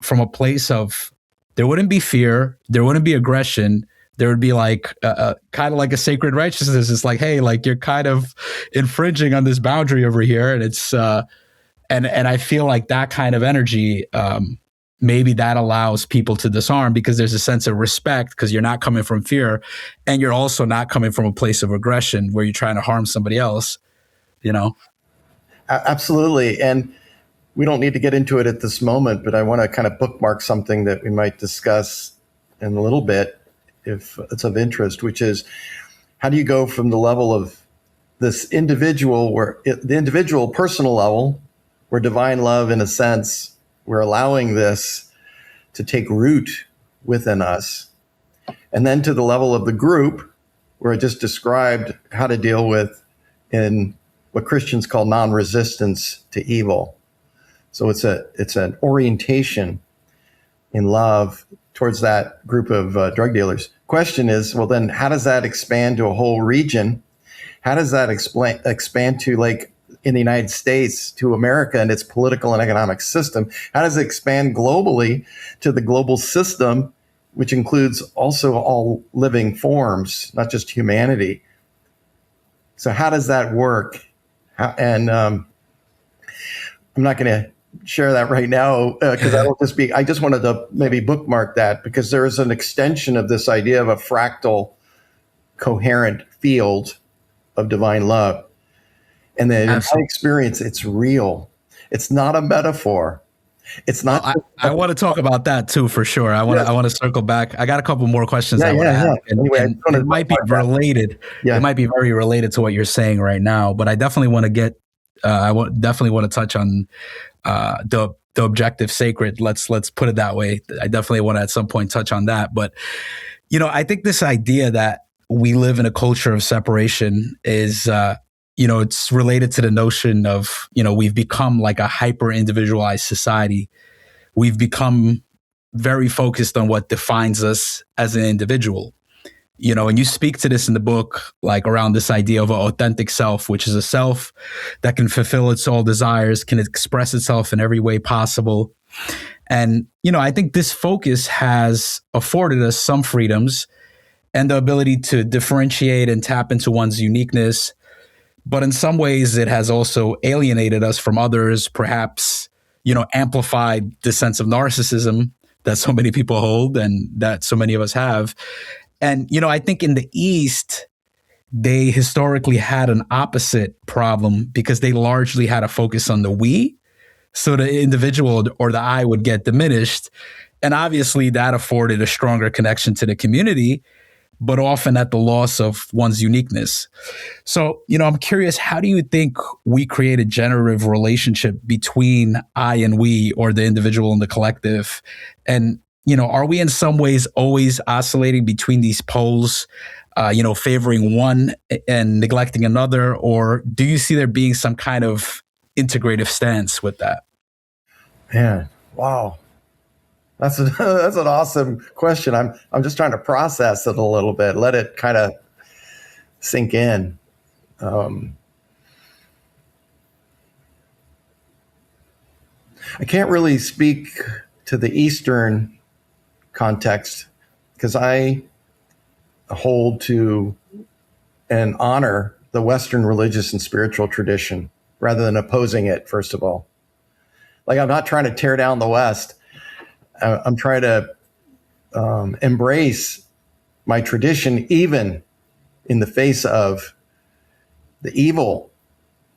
from a place of, there wouldn't be fear, there wouldn't be aggression. There would be like kind of like a sacred righteousness. It's like, hey, like you're kind of infringing on this boundary over here. And it's, and I feel like that kind of energy, maybe that allows people to disarm, because there's a sense of respect, because you're not coming from fear, and you're also not coming from a place of aggression where you're trying to harm somebody else, Absolutely. And we don't need to get into it at this moment, but I want to kind of bookmark something that we might discuss in a little bit, if it's of interest, which is, how do you go from the level of this individual, the individual personal level, where divine love, in a sense, we're allowing this to take root within us, And then to the level of the group, where I just described how to deal with in what Christians call non-resistance to evil. So it's an orientation in love towards that group of drug dealers. Question is, well, then how does that expand to a whole region? How does that expand to, like, in the United States, to America and its political and economic system? How does it expand globally to the global system, which includes also all living forms, not just humanity? So how does that work? I'm not going to share that right now because I just wanted to maybe bookmark that, because there is an extension of this idea of a fractal, coherent field of divine love. And then in my experience, it's real. It's not a metaphor. It's not. I want to talk about that too, for sure. I want to circle back. I got a couple more questions I want to ask. And it might be related. It might be very related to what you're saying right now, but I definitely want to get, definitely want to touch on the objective sacred. Let's put it that way. I definitely want to at some point touch on that. But, I think this idea that we live in a culture of separation is, it's related to the notion of, we've become like a hyper individualized society. We've become very focused on what defines us as an individual. And you speak to this in the book, like around this idea of an authentic self, which is a self that can fulfill its all desires, can express itself in every way possible. And, I think this focus has afforded us some freedoms and the ability to differentiate and tap into one's uniqueness. But in some ways, it has also alienated us from others, perhaps, amplified the sense of narcissism that so many people hold and that so many of us have. And, I think in the East, they historically had an opposite problem because they largely had a focus on the we. So the individual or the I would get diminished. And obviously that afforded a stronger connection to the community, but often at the loss of one's uniqueness. So, I'm curious, how do you think we create a generative relationship between I and we, or the individual and the collective? And, are we in some ways always oscillating between these poles, favoring one and neglecting another? Or do you see there being some kind of integrative stance with that? Man, wow. That's an awesome question. I'm just trying to process it a little bit, let it kind of sink in. I can't really speak to the Eastern context because I hold to and honor the Western religious and spiritual tradition rather than opposing it, first of all. Like, I'm not trying to tear down the West. I'm trying to embrace my tradition, even in the face of the evil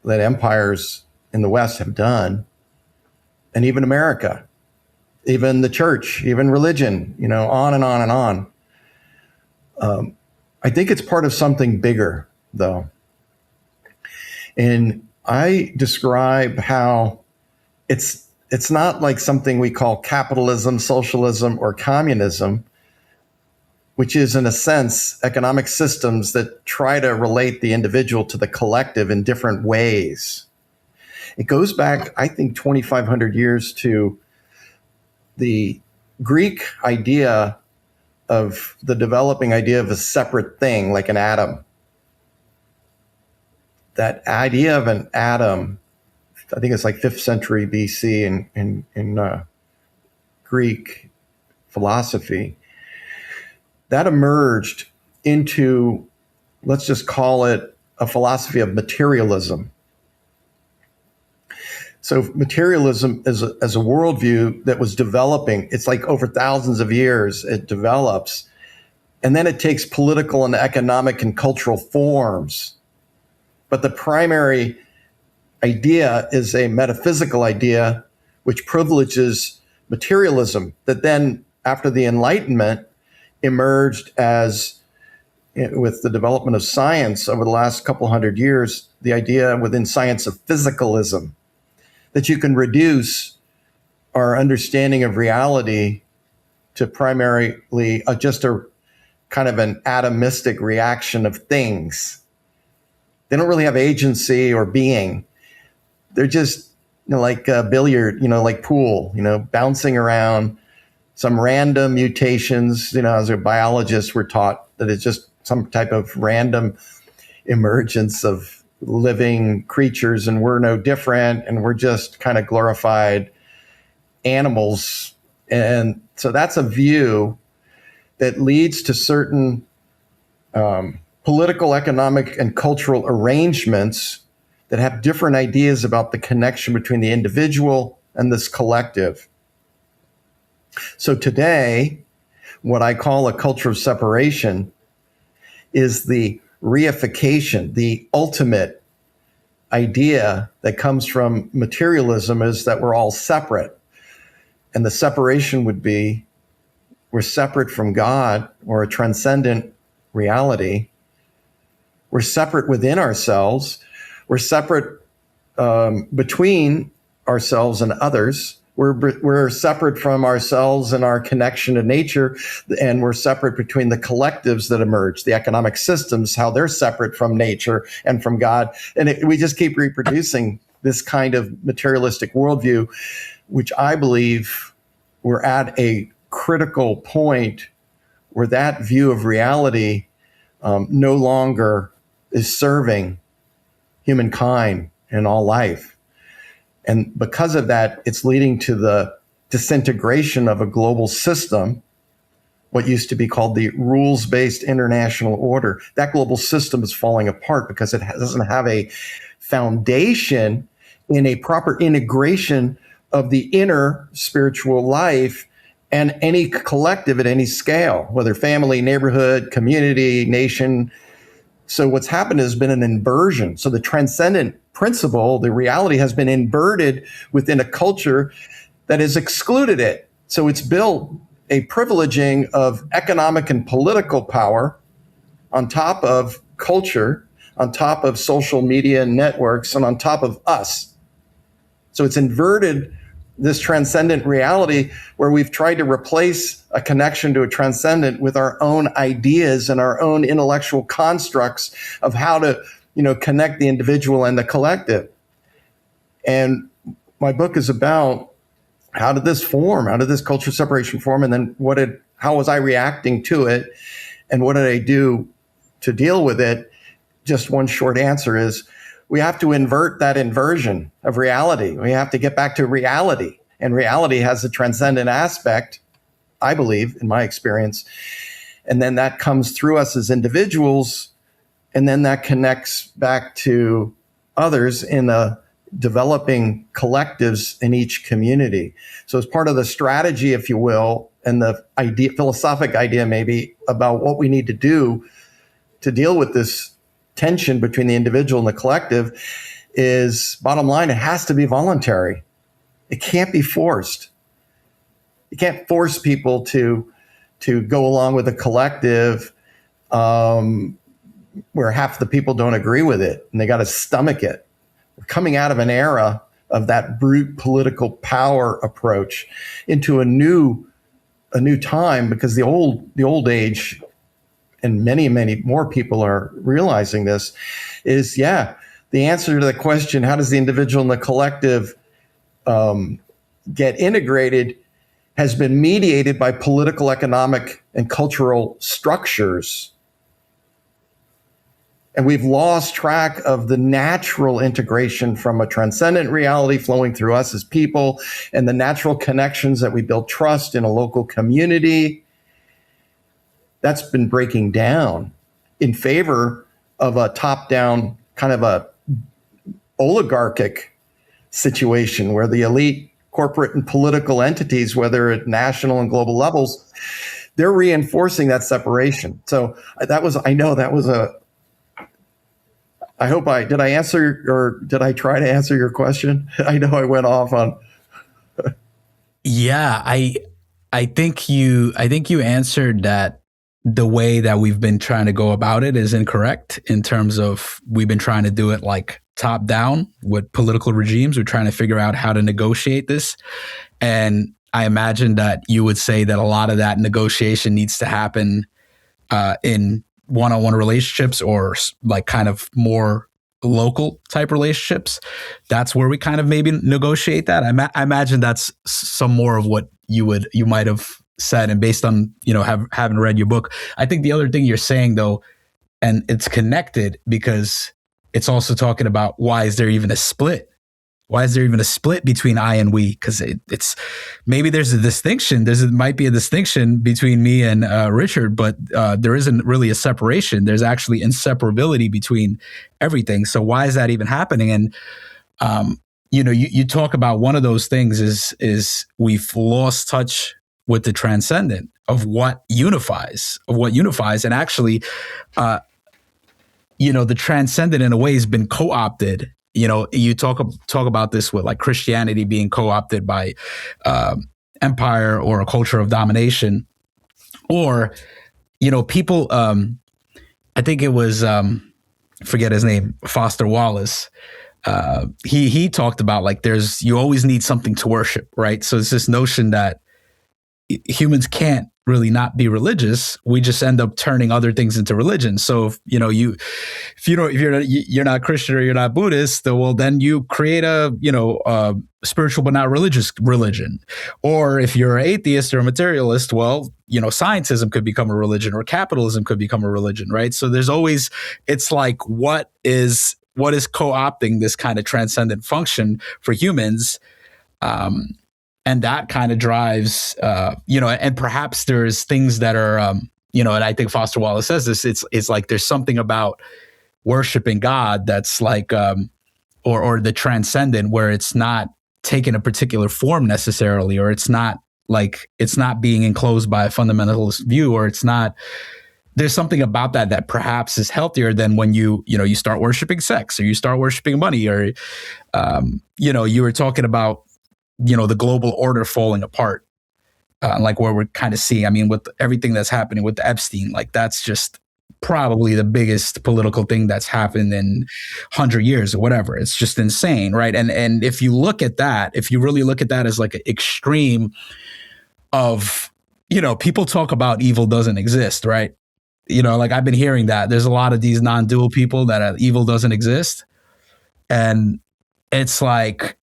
that empires in the West have done, and even America, even the church, even religion, on and on and on. I think it's part of something bigger, though. And I describe how it's not like something we call capitalism, socialism, or communism, which is, in a sense, economic systems that try to relate the individual to the collective in different ways. It goes back, I think, 2,500 years to the Greek idea of the developing idea of a separate thing, like an atom. That idea of an atom, I think it's like 5th century BC in Greek philosophy, that emerged into, let's just call it, a philosophy of materialism. So materialism as a worldview that was developing, it's like over thousands of years it develops, and then it takes political and economic and cultural forms. But the primary idea is a metaphysical idea which privileges materialism that then, after the Enlightenment, emerged as, with the development of science over the last couple hundred years, the idea within science of physicalism, that you can reduce our understanding of reality to primarily just a kind of an atomistic reaction of things. They don't really have agency or being. They're just like a billiard, like pool, bouncing around, some random mutations. As a biologist, we're taught that it's just some type of random emergence of living creatures, and we're no different, and we're just kind of glorified animals. And so that's a view that leads to certain political, economic, and cultural arrangements that have different ideas about the connection between the individual and this collective. So today, what I call a culture of separation is the reification, the ultimate idea that comes from materialism, is that we're all separate. And the separation would be we're separate from God or a transcendent reality. We're separate within ourselves. We're separate between ourselves and others. We're separate from ourselves and our connection to nature, and we're separate between the collectives that emerge, the economic systems, how they're separate from nature and from God. And we just keep reproducing this kind of materialistic worldview, which I believe we're at a critical point where that view of reality no longer is serving humankind and all life. And because of that, it's leading to the disintegration of a global system, what used to be called the rules-based international order. That global system is falling apart because it doesn't have a foundation in a proper integration of the inner spiritual life and any collective at any scale, whether family, neighborhood, community, nation. So what's happened has been an inversion. So the transcendent principle, the reality, has been inverted within a culture that has excluded it. So it's built a privileging of economic and political power on top of culture, on top of social media networks, and on top of us. So it's inverted this transcendent reality where we've tried to replace a connection to a transcendent with our own ideas and our own intellectual constructs of how to, connect the individual and the collective. And my book is about how did this form? How did this culture separation form? And then how was I reacting to it? And what did I do to deal with it? Just one short answer is we have to invert that inversion of reality. We have to get back to reality. And reality has a transcendent aspect, I believe, in my experience. And then that comes through us as individuals. And then that connects back to others in a developing collectives in each community. So as part of the strategy, if you will, and the philosophic idea maybe about what we need to do to deal with this tension between the individual and the collective is, bottom line, it has to be voluntary. It can't be forced. You can't force people to go along with a collective where half the people don't agree with it and they got to stomach it. We're coming out of an era of that brute political power approach into a new time, because the old age, and many more people are realizing this, is the answer to the question, how does the individual and the collective get integrated, has been mediated by political, economic, and cultural structures. And we've lost track of the natural integration from a transcendent reality flowing through us as people and the natural connections that we build trust in a local community. That's been breaking down in favor of a top-down kind of a oligarchic situation where the elite corporate and political entities, whether at national and global levels, they're reinforcing that separation. So did I answer, or did I try to answer your question? I know I went off on. Yeah, I think you answered that. The way that we've been trying to go about it is incorrect in terms of we've been trying to do it like top down with political regimes. We're trying to figure out how to negotiate this. And I imagine that you would say that a lot of that negotiation needs to happen in one-on-one relationships or like kind of more local type relationships. That's where we kind of maybe negotiate that. I imagine that's some more of what you might have said, and based on having read your book. I think the other thing you're saying though, and it's connected because it's also talking about why is there even a split? Why is there even a split between I and we? Because it's maybe there's a distinction. Might be a distinction between me and Richard, but there isn't really a separation. There's actually inseparability between everything. So why is that even happening? And you talk about one of those things is we've lost touch with the transcendent of what unifies, and actually, the transcendent in a way has been co-opted. You talk about this with like Christianity being co-opted by empire or a culture of domination, or people. I think it was forget his name, Foster Wallace. He talked about like you always need something to worship, right? So it's this notion that humans can't really not be religious. We just end up turning other things into religion. So if you're not Christian or you're not Buddhist, well then you create a spiritual but not religious religion. Or if you're an atheist or a materialist, well, scientism could become a religion, or capitalism could become a religion, right? So there's always, it's like what is co-opting this kind of transcendent function for humans. And that kind of drives, and perhaps there's things that are, and I think Foster Wallace says this, it's like there's something about worshiping God that's like, or the transcendent, where it's not taking a particular form necessarily, or it's not being enclosed by a fundamentalist view, or there's something about that perhaps is healthier than when you start worshiping sex, or you start worshiping money, or, you were talking about, the global order falling apart, like where we're kind of seeing, I mean, with everything that's happening with Epstein, like that's just probably the biggest political thing that's happened in 100 years or whatever. It's just insane, right? And if you look at that, if you really look at that as like an extreme of, people talk about evil doesn't exist, right? Like I've been hearing that there's a lot of these non-dual people that evil doesn't exist. And it's like,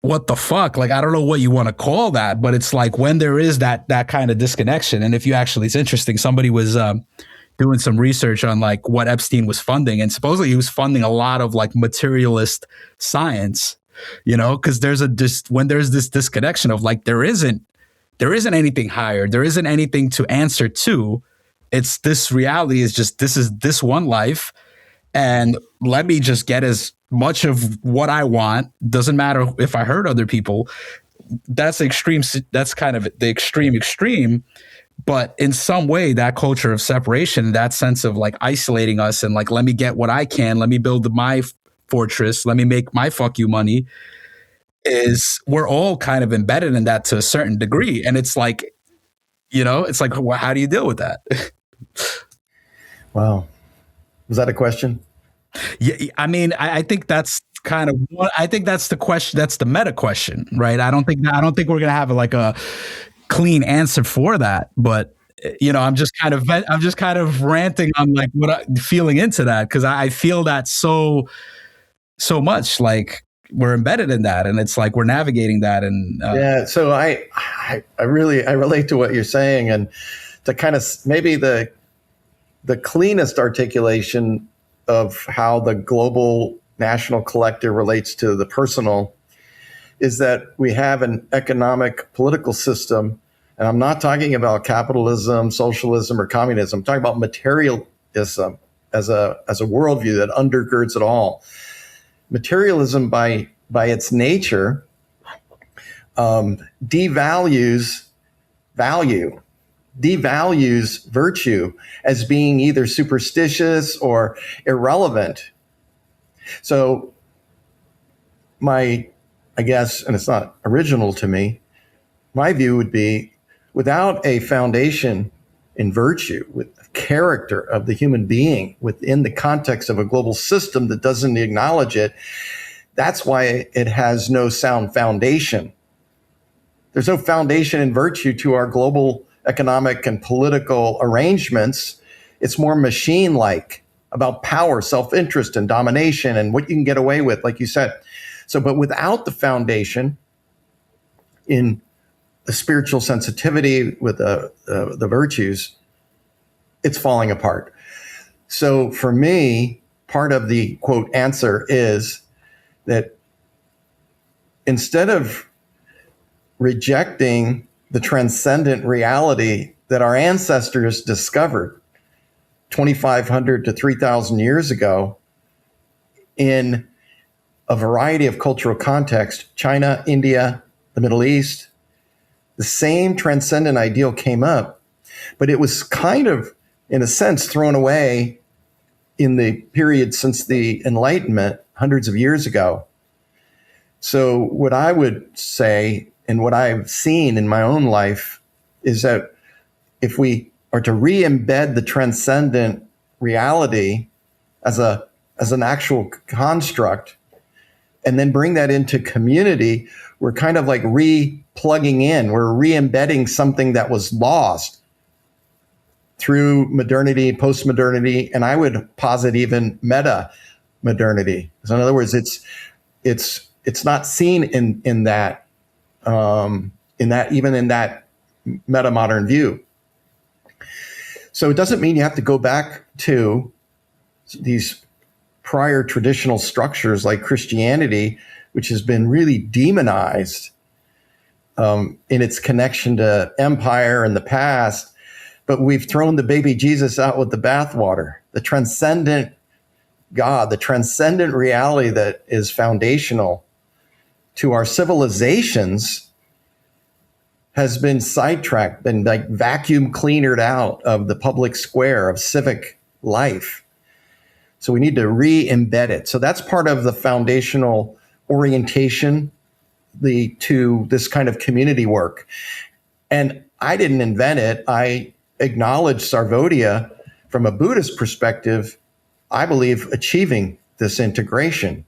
what the fuck? Like, I don't know what you want to call that, but it's like when there is that kind of disconnection. And if you actually, it's interesting. Somebody was doing some research on like what Epstein was funding, and supposedly he was funding a lot of like materialist science, because when there's this disconnection of like, there isn't anything higher. There isn't anything to answer to. It's this reality is just, this is this one life. And let me just get as much of what I want. Doesn't matter if I hurt other people. That's extreme. That's kind of the extreme. But in some way, that culture of separation, that sense of like isolating us and like, let me get what I can. Let me build my fortress. Let me make my fuck you money. We're all kind of embedded in that to a certain degree. And it's like, well, how do you deal with that? Wow. Was that a question? Yeah, I mean, I think that's kind of what I think that's the question. That's the meta question, right? I don't think we're gonna have like a clean answer for that. But I'm just kind of ranting on like feeling into that, because I feel that so much, like we're embedded in that, and it's like we're navigating that. And yeah, so I relate to what you're saying, and to kind of maybe the cleanest articulation of how the global national collective relates to the personal is that we have an economic political system, and I'm not talking about capitalism, socialism, or communism. I'm talking about materialism as a worldview that undergirds it all. Materialism, by its nature, devalues value, devalues virtue as being either superstitious or irrelevant. So I guess, and it's not original to me, my view would be, without a foundation in virtue, with the character of the human being within the context of a global system that doesn't acknowledge it, that's why it has no sound foundation. There's no foundation in virtue to our global economic and political arrangements, It's more machine-like, about power, self-interest, and domination, and what you can get away with, like you said. So, but without the foundation in a spiritual sensitivity with the virtues, it's falling apart. So for me, part of the quote answer is that instead of rejecting the transcendent reality that our ancestors discovered 2,500 to 3,000 years ago in a variety of cultural contexts, China, India, the Middle East, the same transcendent ideal came up, but it was kind of, in a sense, thrown away in the period since the Enlightenment hundreds of years ago. So what I would say, and what I've seen in my own life, is that if we are to re-embed the transcendent reality as an actual construct, and then bring that into community, we're kind of like re-plugging in, we're re-embedding something that was lost through modernity, post-modernity, and I would posit even meta-modernity. So in other words, it's not seen in that meta-modern view. So it doesn't mean you have to go back to these prior traditional structures like Christianity, which has been really demonized in its connection to empire in the past. But we've thrown the baby Jesus out with the bathwater. The transcendent God, the transcendent reality that is foundational to our civilizations has been sidetracked, been like vacuum cleanered out of the public square of civic life. So we need to re-embed it. So that's part of the foundational orientation to this kind of community work. And I didn't invent it. I acknowledge Sarvodaya from a Buddhist perspective, I believe, achieving this integration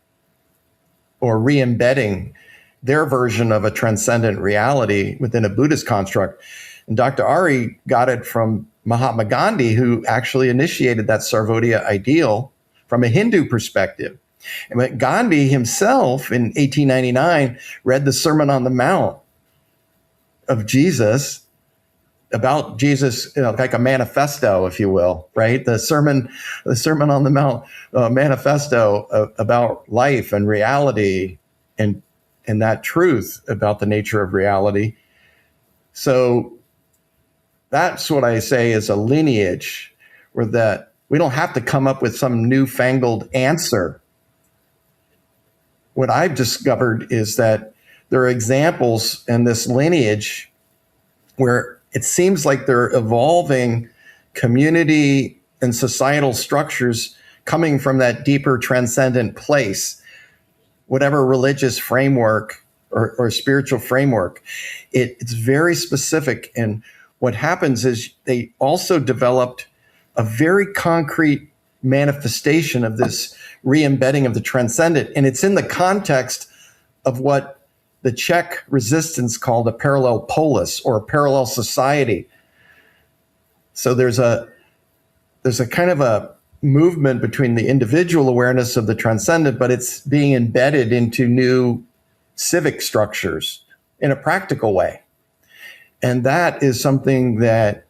or re-embedding their version of a transcendent reality within a Buddhist construct. And Dr. Ari got it from Mahatma Gandhi, who actually initiated that Sarvodaya ideal from a Hindu perspective. And Gandhi himself in 1899 read the Sermon on the Mount of Jesus, about Jesus, like a manifesto, if you will, right? The Sermon on the Mount manifesto about life and reality and that truth about the nature of reality. So that's what I say is a lineage where that we don't have to come up with some newfangled answer. What I've discovered is that there are examples in this lineage where it seems like they're evolving community and societal structures coming from that deeper transcendent place, whatever religious framework or spiritual framework. It's very specific. And what happens is they also developed a very concrete manifestation of this re-embedding of the transcendent. And it's in the context of what the Czech resistance called a parallel polis or a parallel society. So there's a kind of a movement between the individual awareness of the transcendent, but it's being embedded into new civic structures in a practical way. And that is something that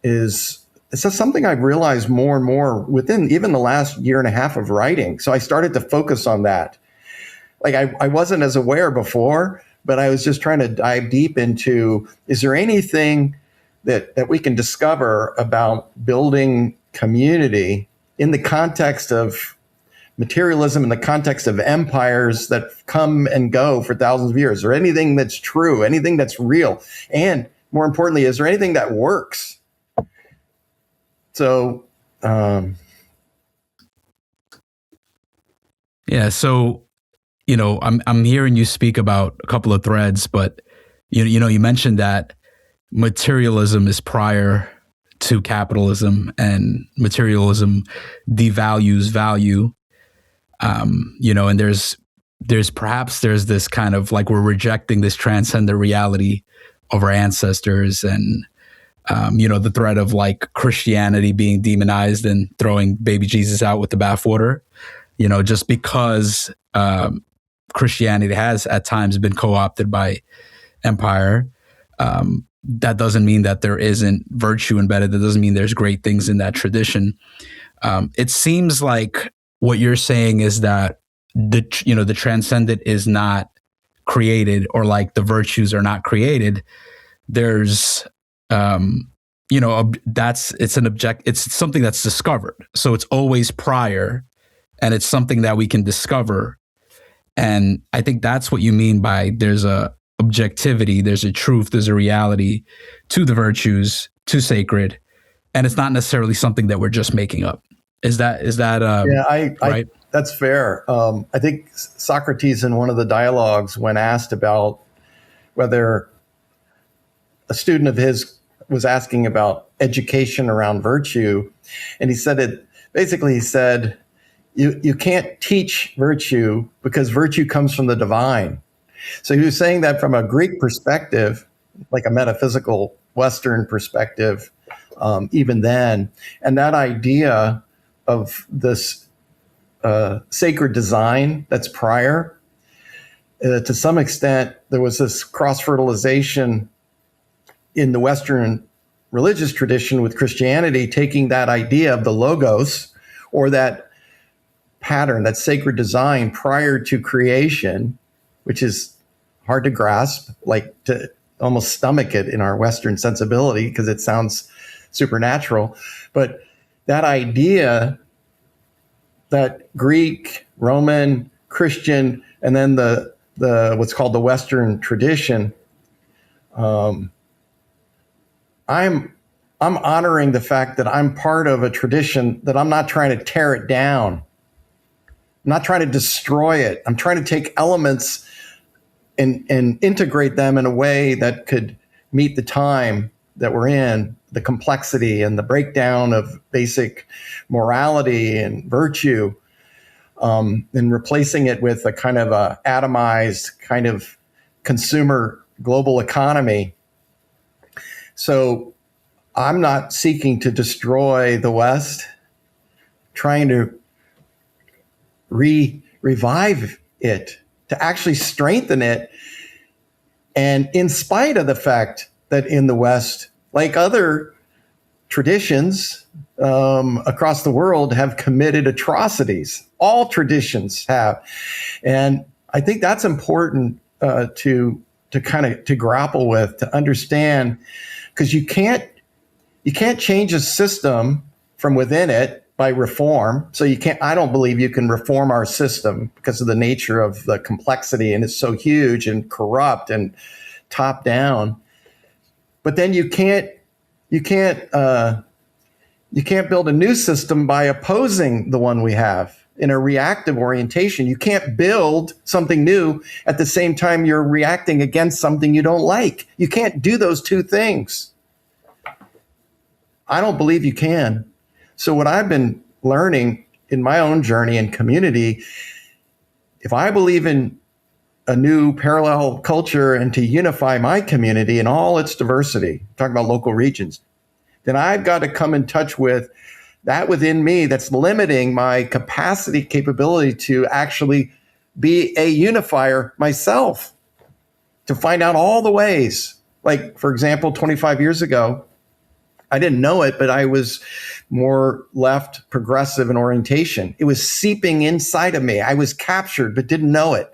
it's just something I've realized more and more within even the last year and a half of writing. So I started to focus on that. Like I wasn't as aware before, but I was just trying to dive deep into, is there anything that we can discover about building community in the context of materialism, in the context of empires that come and go for thousands of years, or anything that's true, anything that's real? And more importantly, is there anything that works? So, yeah. So, I'm hearing you speak about a couple of threads, but you mentioned that materialism is prior to capitalism, and materialism devalues value. And there's this kind of like we're rejecting this transcendent reality of our ancestors, and The threat of like Christianity being demonized and throwing baby Jesus out with the bathwater, just because Christianity has at times been co-opted by empire. That doesn't mean that there isn't virtue embedded. That doesn't mean there's great things in that tradition. It seems like what you're saying is that the transcendent is not created, or like the virtues are not created. There's it's something that's discovered. So it's always prior, and it's something that we can discover. And I think that's what you mean by there's a objectivity, there's a truth, there's a reality to the virtues, to sacred, and it's not necessarily something that we're just making up. Is that right? That's fair. I think Socrates, in one of the dialogues, when asked about whether a student of his was asking about education around virtue, and he said, you can't teach virtue because virtue comes from the divine. So he was saying that from a Greek perspective, like a metaphysical Western perspective, even then. And that idea of this sacred design that's prior, to some extent, there was this cross-fertilization in the Western religious tradition with Christianity, taking that idea of the logos, or that pattern, that sacred design prior to creation, which is hard to grasp, like to almost stomach it in our Western sensibility because it sounds supernatural. But that idea that Greek, Roman, Christian, and then the what's called the Western tradition, I'm honoring the fact that I'm part of a tradition that I'm not trying to tear it down. I'm not trying to destroy it. I'm trying to take elements and integrate them in a way that could meet the time that we're in, the complexity and the breakdown of basic morality and virtue, and replacing it with a kind of a atomized kind of consumer global economy. So I'm not seeking to destroy the West, trying to revive it, to actually strengthen it. And in spite of the fact that in the West, like other traditions across the world, have committed atrocities, all traditions have. And I think that's important to grapple with, to understand, because you can't change a system from within it by reform. So I don't believe you can reform our system because of the nature of the complexity, and it's so huge and corrupt and top down. But then you can't build a new system by opposing the one we have in a reactive orientation. You can't build something new at the same time you're reacting against something you don't like. You can't do those two things. I don't believe you can. So what I've been learning in my own journey and community, if I believe in a new parallel culture and to unify my community in all its diversity, talking about local regions, then I've got to come in touch with that within me that's limiting my capability to actually be a unifier myself, to find out all the ways. Like, for example, 25 years ago, I didn't know it, but I was more left progressive in orientation. It was seeping inside of me. I was captured, but didn't know it.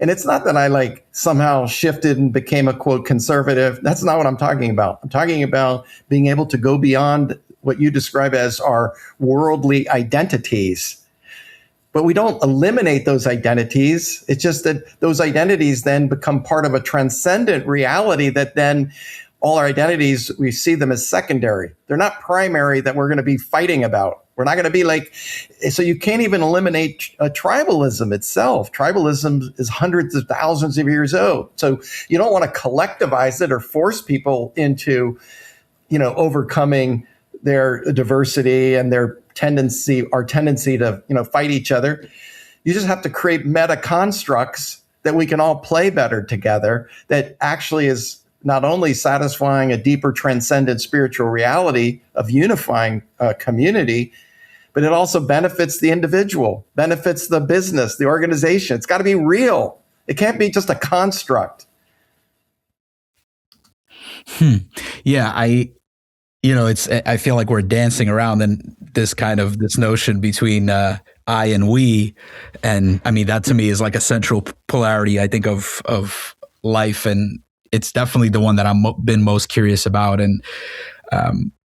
And it's not that I somehow shifted and became a quote conservative. That's not what I'm talking about. I'm talking about being able to go beyond what you describe as our worldly identities. But we don't eliminate those identities. It's just that those identities then become part of a transcendent reality that then all our identities, we see them as secondary. They're not primary that we're going to be fighting about. We're not going to be so you can't even eliminate tribalism itself. Tribalism is hundreds of thousands of years old. So you don't want to collectivize it or force people into, overcoming their diversity and our tendency to, fight each other. You just have to create meta constructs that we can all play better together, that actually is not only satisfying a deeper transcendent spiritual reality of unifying a community, but it also benefits the individual, benefits the business, the organization. It's got to be real. It can't be just a construct. Yeah, I feel like we're dancing around in this notion between I and we, and I mean that to me is like a central polarity, I think, of life, and it's definitely the one that I've been most curious about. And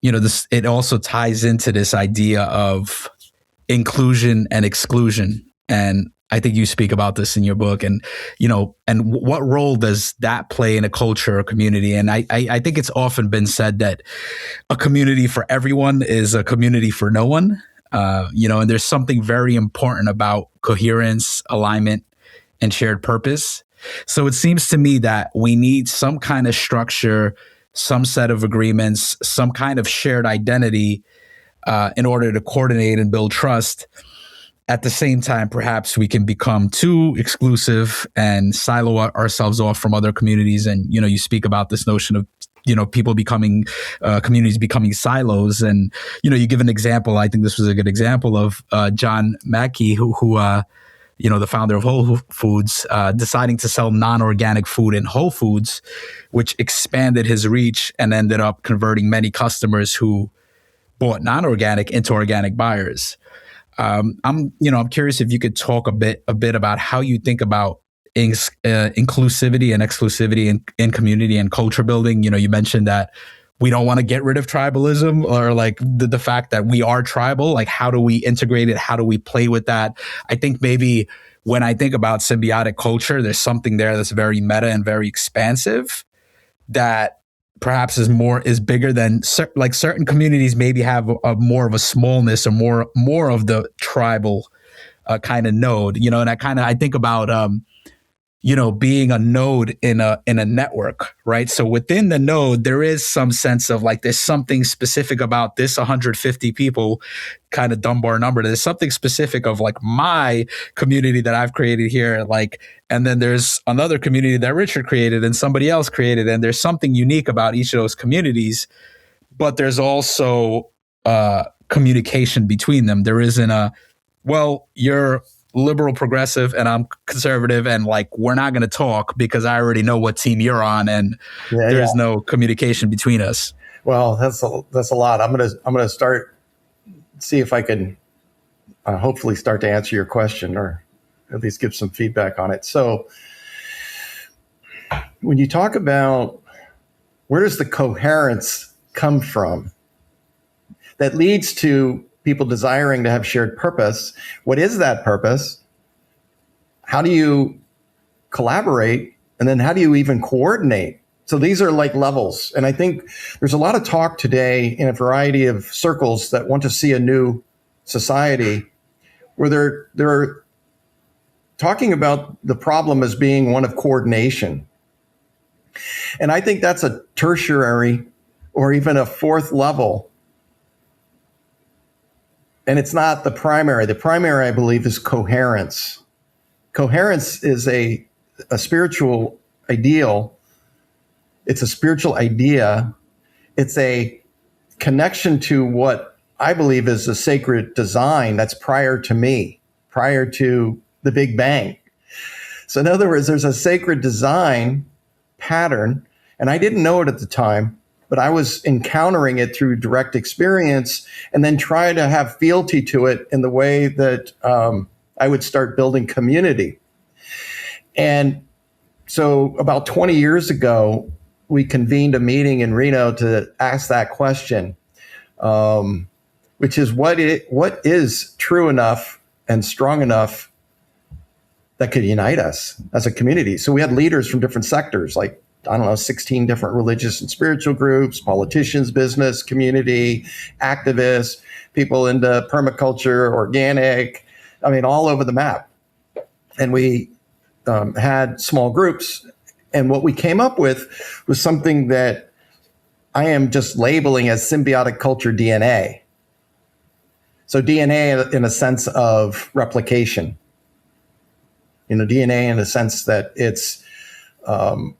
this, it also ties into this idea of inclusion and exclusion, and I think you speak about this in your book. And what role does that play in a culture or community? And I think it's often been said that a community for everyone is a community for no one. And there's something very important about coherence, alignment, and shared purpose. So it seems to me that we need some kind of structure, some set of agreements, some kind of shared identity in order to coordinate and build trust. At the same time, perhaps we can become too exclusive and silo ourselves off from other communities. And, you speak about this notion of, people becoming, communities becoming silos. And, you give an example. I think this was a good example of John Mackey, who the founder of Whole Foods, deciding to sell non-organic food in Whole Foods, which expanded his reach and ended up converting many customers who bought non-organic into organic buyers. I'm curious if you could talk a bit about how you think about inclusivity and exclusivity in community and culture building. You mentioned that we don't want to get rid of tribalism, or like the fact that we are tribal. Like, how do we integrate it? How do we play with that? I think maybe when I think about symbiotic culture, there's something there that's very meta and very expansive that perhaps is bigger than certain communities maybe have a more of a smallness or more of the tribal kind of node, and I think about being a node in a network, right? So within the node, there is some sense of like, there's something specific about this 150 people kind of Dunbar number. There's something specific of like my community that I've created here, like, and then there's another community that Richard created and somebody else created. And there's something unique about each of those communities, but there's also communication between them. There isn't you're liberal progressive and I'm conservative, and like, we're not going to talk because I already know what team you're on, and there's no communication between us. Well, that's a lot. I'm gonna start, see if I can hopefully start to answer your question, or at least give some feedback on it. So when you talk about where does the coherence come from that leads to people desiring to have shared purpose, what is that purpose? How do you collaborate? And then how do you even coordinate? So these are like levels. And I think there's a lot of talk today in a variety of circles that want to see a new society where they're talking about the problem as being one of coordination. And I think that's a tertiary or even a fourth level. And it's not the primary. The primary, I believe, is coherence. Coherence is a spiritual ideal. It's a spiritual idea. It's a connection to what I believe is a sacred design that's prior to me, prior to the Big Bang. So in other words, there's a sacred design pattern, and I didn't know it at the time, but I was encountering it through direct experience, and then try to have fealty to it in the way that I would start building community. And so about 20 years ago, we convened a meeting in Reno to ask that question, which is what is true enough and strong enough that could unite us as a community. So we had leaders from different sectors, like, 16 different religious and spiritual groups, politicians, business, community, activists, people into permaculture, organic, all over the map. And we had small groups. And what we came up with was something that I am just labeling as symbiotic culture DNA. So DNA in a sense of replication. DNA in a sense that it's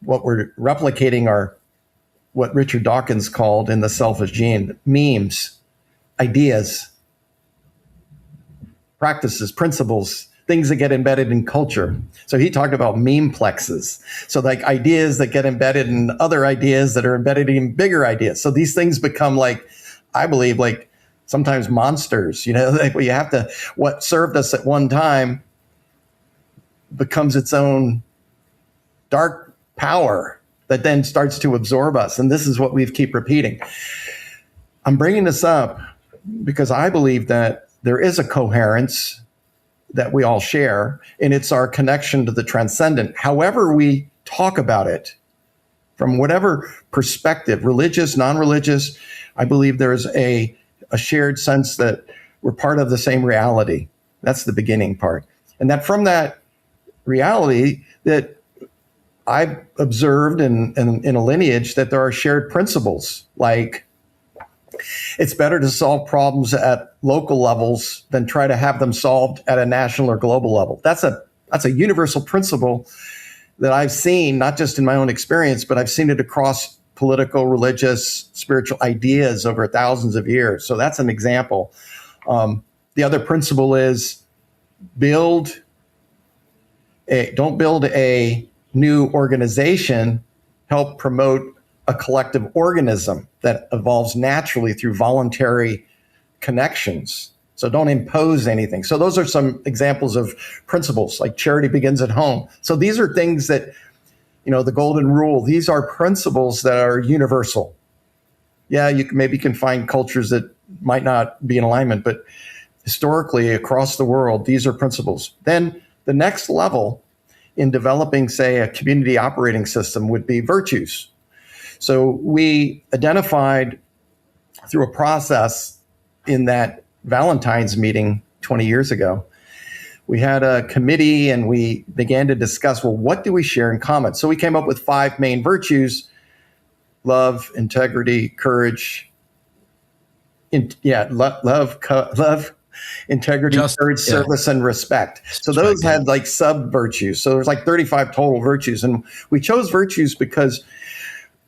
what we're replicating are what Richard Dawkins called in The Selfish Gene, memes, ideas, practices, principles, things that get embedded in culture. So he talked about memeplexes. So like ideas that get embedded in other ideas that are embedded in bigger ideas. So these things become like, I believe, like sometimes monsters, like you have to, what served us at one time becomes its own dark power that then starts to absorb us. And this is what we keep repeating. I'm bringing this up because I believe that there is a coherence that we all share, and it's our connection to the transcendent. However we talk about it, from whatever perspective, religious, non-religious, I believe there's a shared sense that we're part of the same reality. That's the beginning part. And that from that reality that I've observed in a lineage that there are shared principles, like it's better to solve problems at local levels than try to have them solved at a national or global level. That's a universal principle that I've seen, not just in my own experience, but I've seen it across political, religious, spiritual ideas over thousands of years. So that's an example. The other principle is don't build a new organization, help promote a collective organism that evolves naturally through voluntary connections. So don't impose anything. So those are some examples of principles, like charity begins at home. So these are things that, the golden rule, these are principles that are universal. Yeah, you maybe can find cultures that might not be in alignment, but historically across the world, these are principles. Then the next level in developing, say, a community operating system would be virtues. So we identified through a process in that Valentine's meeting 20 years ago, we had a committee and we began to discuss, well, what do we share in common? So we came up with 5 main virtues: love, integrity, courage, love, integrity, courage, service, and respect. So those had like sub virtues. So there's like 35 total virtues. And we chose virtues because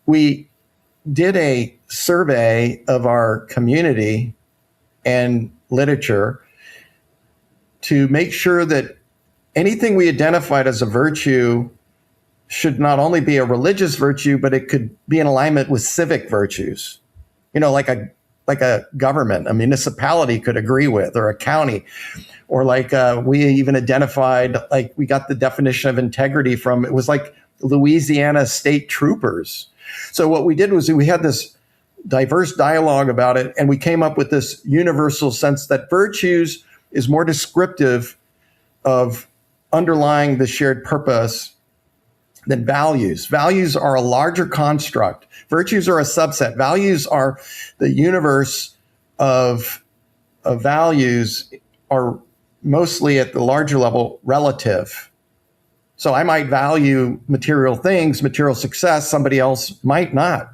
we did a survey of our community and literature to make sure that anything we identified as a virtue should not only be a religious virtue, but it could be in alignment with civic virtues. Like a government, a municipality could agree with, or a county, or like we even identified, like we got the definition of integrity from, it was like Louisiana state troopers. So what we did was we had this diverse dialogue about it, and we came up with this universal sense that virtues is more descriptive of underlying the shared purpose than values. Values are a larger construct. Virtues are a subset. Values are the universe of values are mostly at the larger level relative. So I might value material things, material success, somebody else might not.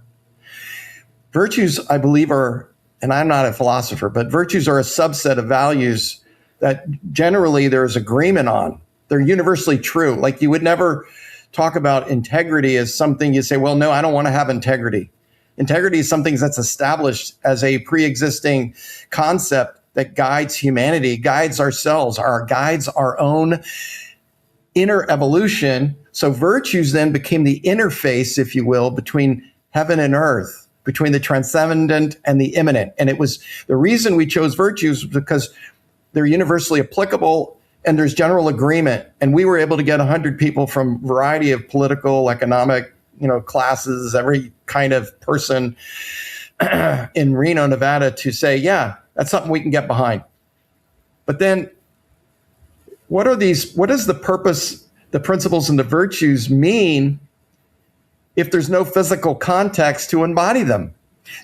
Virtues, I believe, are, and I'm not a philosopher, but virtues are a subset of values that generally there's agreement on. They're universally true. Like you would never talk about integrity as something you say, well, no, I don't want to have integrity. Integrity is something that's established as a pre-existing concept that guides humanity, guides ourselves, guides our own inner evolution. So virtues then became the interface, if you will, between heaven and earth, between the transcendent and the immanent. And it was the reason we chose virtues because they're universally applicable and there's general agreement. And we were able to get 100 people from a variety of political, economic, classes, every kind of person in Reno, Nevada, to say, yeah, that's something we can get behind. But then what does the purpose, the principles and the virtues mean if there's no physical context to embody them?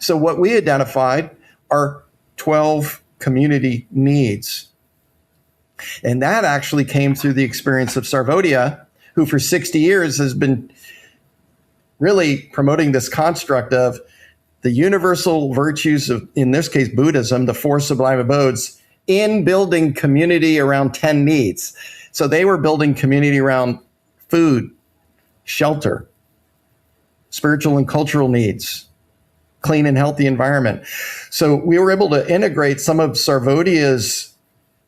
So what we identified are 12 community needs. And that actually came through the experience of Sarvodaya, who for 60 years has been really promoting this construct of the universal virtues of, in this case, Buddhism, the 4 sublime abodes, in building community around 10 needs. So they were building community around food, shelter, spiritual and cultural needs, clean and healthy environment. So we were able to integrate some of Sarvoday's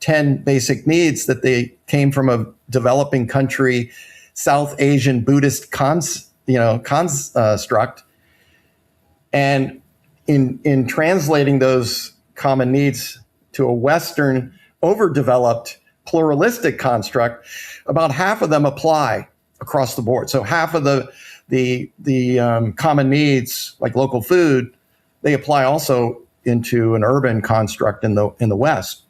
10 basic needs that they came from a developing country, South Asian Buddhist construct. And in translating those common needs to a Western overdeveloped pluralistic construct, about half of them apply across the board. So half of the common needs, like local food, they apply also into an urban construct in the West.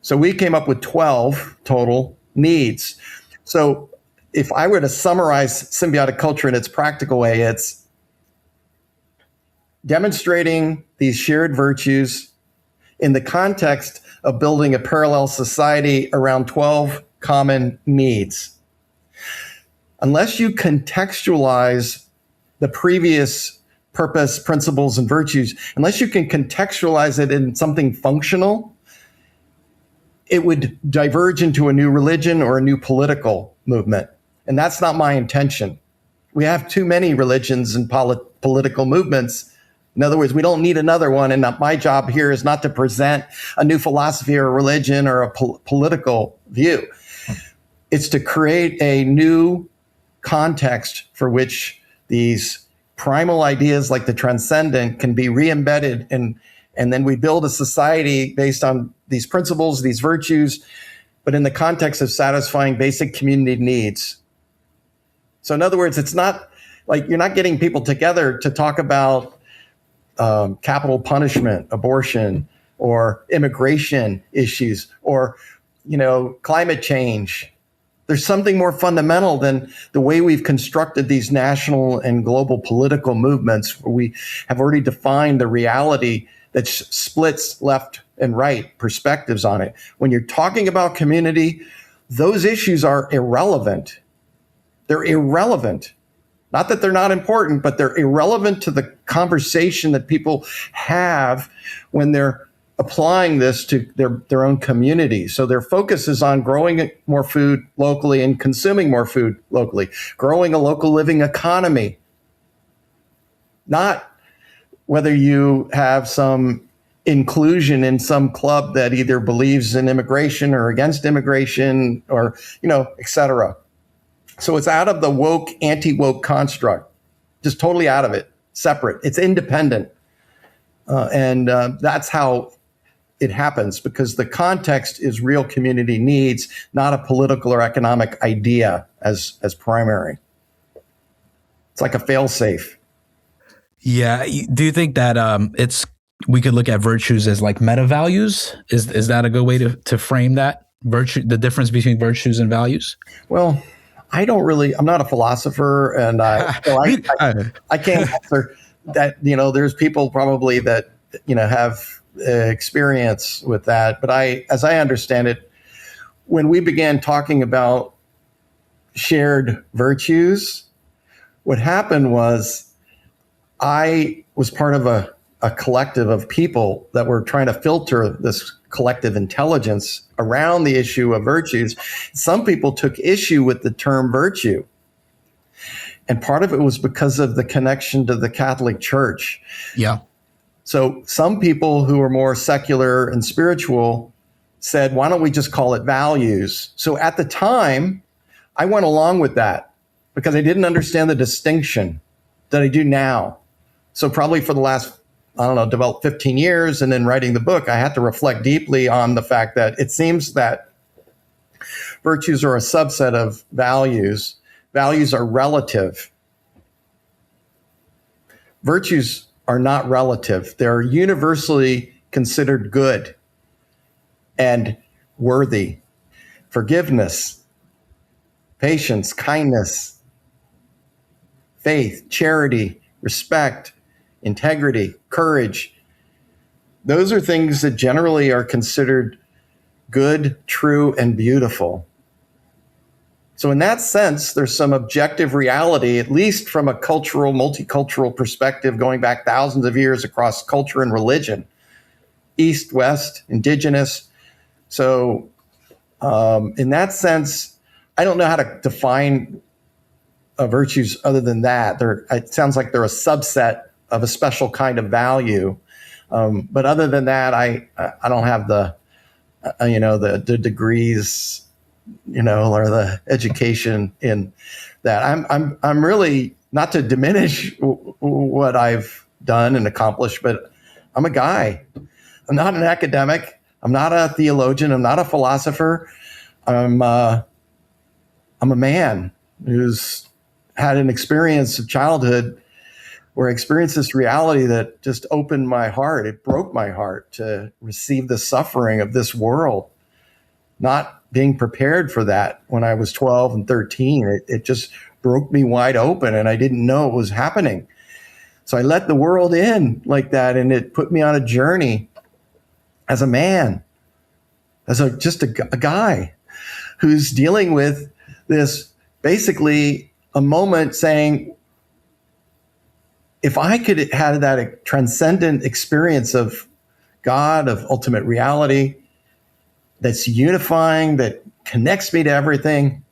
So we came up with 12 total needs. So if I were to summarize symbiotic culture in its practical way, it's demonstrating these shared virtues in the context of building a parallel society around 12 common needs. Unless you contextualize the previous purpose, principles, and virtues, unless you can contextualize it in something functional, it would diverge into a new religion or a new political movement. And that's not my intention. We have too many religions and political movements. In other words, we don't need another one. And my job here is not to present a new philosophy or a religion or a political view. It's to create a new context for which these primal ideas like the transcendent can be re-embedded, and then we build a society based on these principles, these virtues, but in the context of satisfying basic community needs. So in other words, it's not like you're not getting people together to talk about capital punishment, abortion, or immigration issues, or climate change. There's something more fundamental than the way we've constructed these national and global political movements, where we have already defined the reality that splits left and right perspectives on it. When you're talking about community, those issues are irrelevant. They're irrelevant. Not that they're not important, but they're irrelevant to the conversation that people have when they're applying this to their own community. So their focus is on growing more food locally and consuming more food locally, growing a local living economy. Not whether you have some inclusion in some club that either believes in immigration or against immigration, or, et cetera. So it's out of the woke, anti-woke construct, just totally out of it, separate. It's independent. And that's how it happens, because the context is real community needs, not a political or economic idea as primary. It's like a fail-safe. Yeah. Do you think that we could look at virtues as like meta values? Is that a good way to frame that virtue, the difference between virtues and values? Well, I'm not a philosopher, and I can't answer that. There's people probably that have experience with that. But as I understand it, when we began talking about shared virtues, what happened was I was part of a collective of people that were trying to filter this collective intelligence around the issue of virtues. Some people took issue with the term virtue. And part of it was because of the connection to the Catholic Church. Yeah. So some people who were more secular and spiritual said, why don't we just call it values? So at the time, I went along with that because I didn't understand the distinction that I do now. So probably for the last, developed 15 years, and then writing the book, I had to reflect deeply on the fact that it seems that virtues are a subset of values. Values are relative. Virtues are not relative. They're universally considered good and worthy. Forgiveness, patience, kindness, faith, charity, respect, integrity, courage. Those are things that generally are considered good, true, and beautiful. So in that sense, there's some objective reality, at least from a cultural, multicultural perspective, going back thousands of years across culture and religion, East, West, indigenous. So in that sense, I don't know how to define virtues other than that. It sounds like they're a subset of a special kind of value. But other than that, I don't have the degrees, or the education in that. I'm really, not to diminish what I've done and accomplished, but I'm a guy. I'm not an academic. I'm not a theologian. I'm not a philosopher. I'm a man who's had an experience of childhood where I experienced this reality that just opened my heart. It broke my heart to receive the suffering of this world, not being prepared for that when I was 12 and 13. It just broke me wide open, and I didn't know it was happening. So I let the world in like that, and it put me on a journey as a man, as just a guy who's dealing with this, basically a moment saying, if I could have that transcendent experience of God, of ultimate reality, that's unifying, that connects me to everything,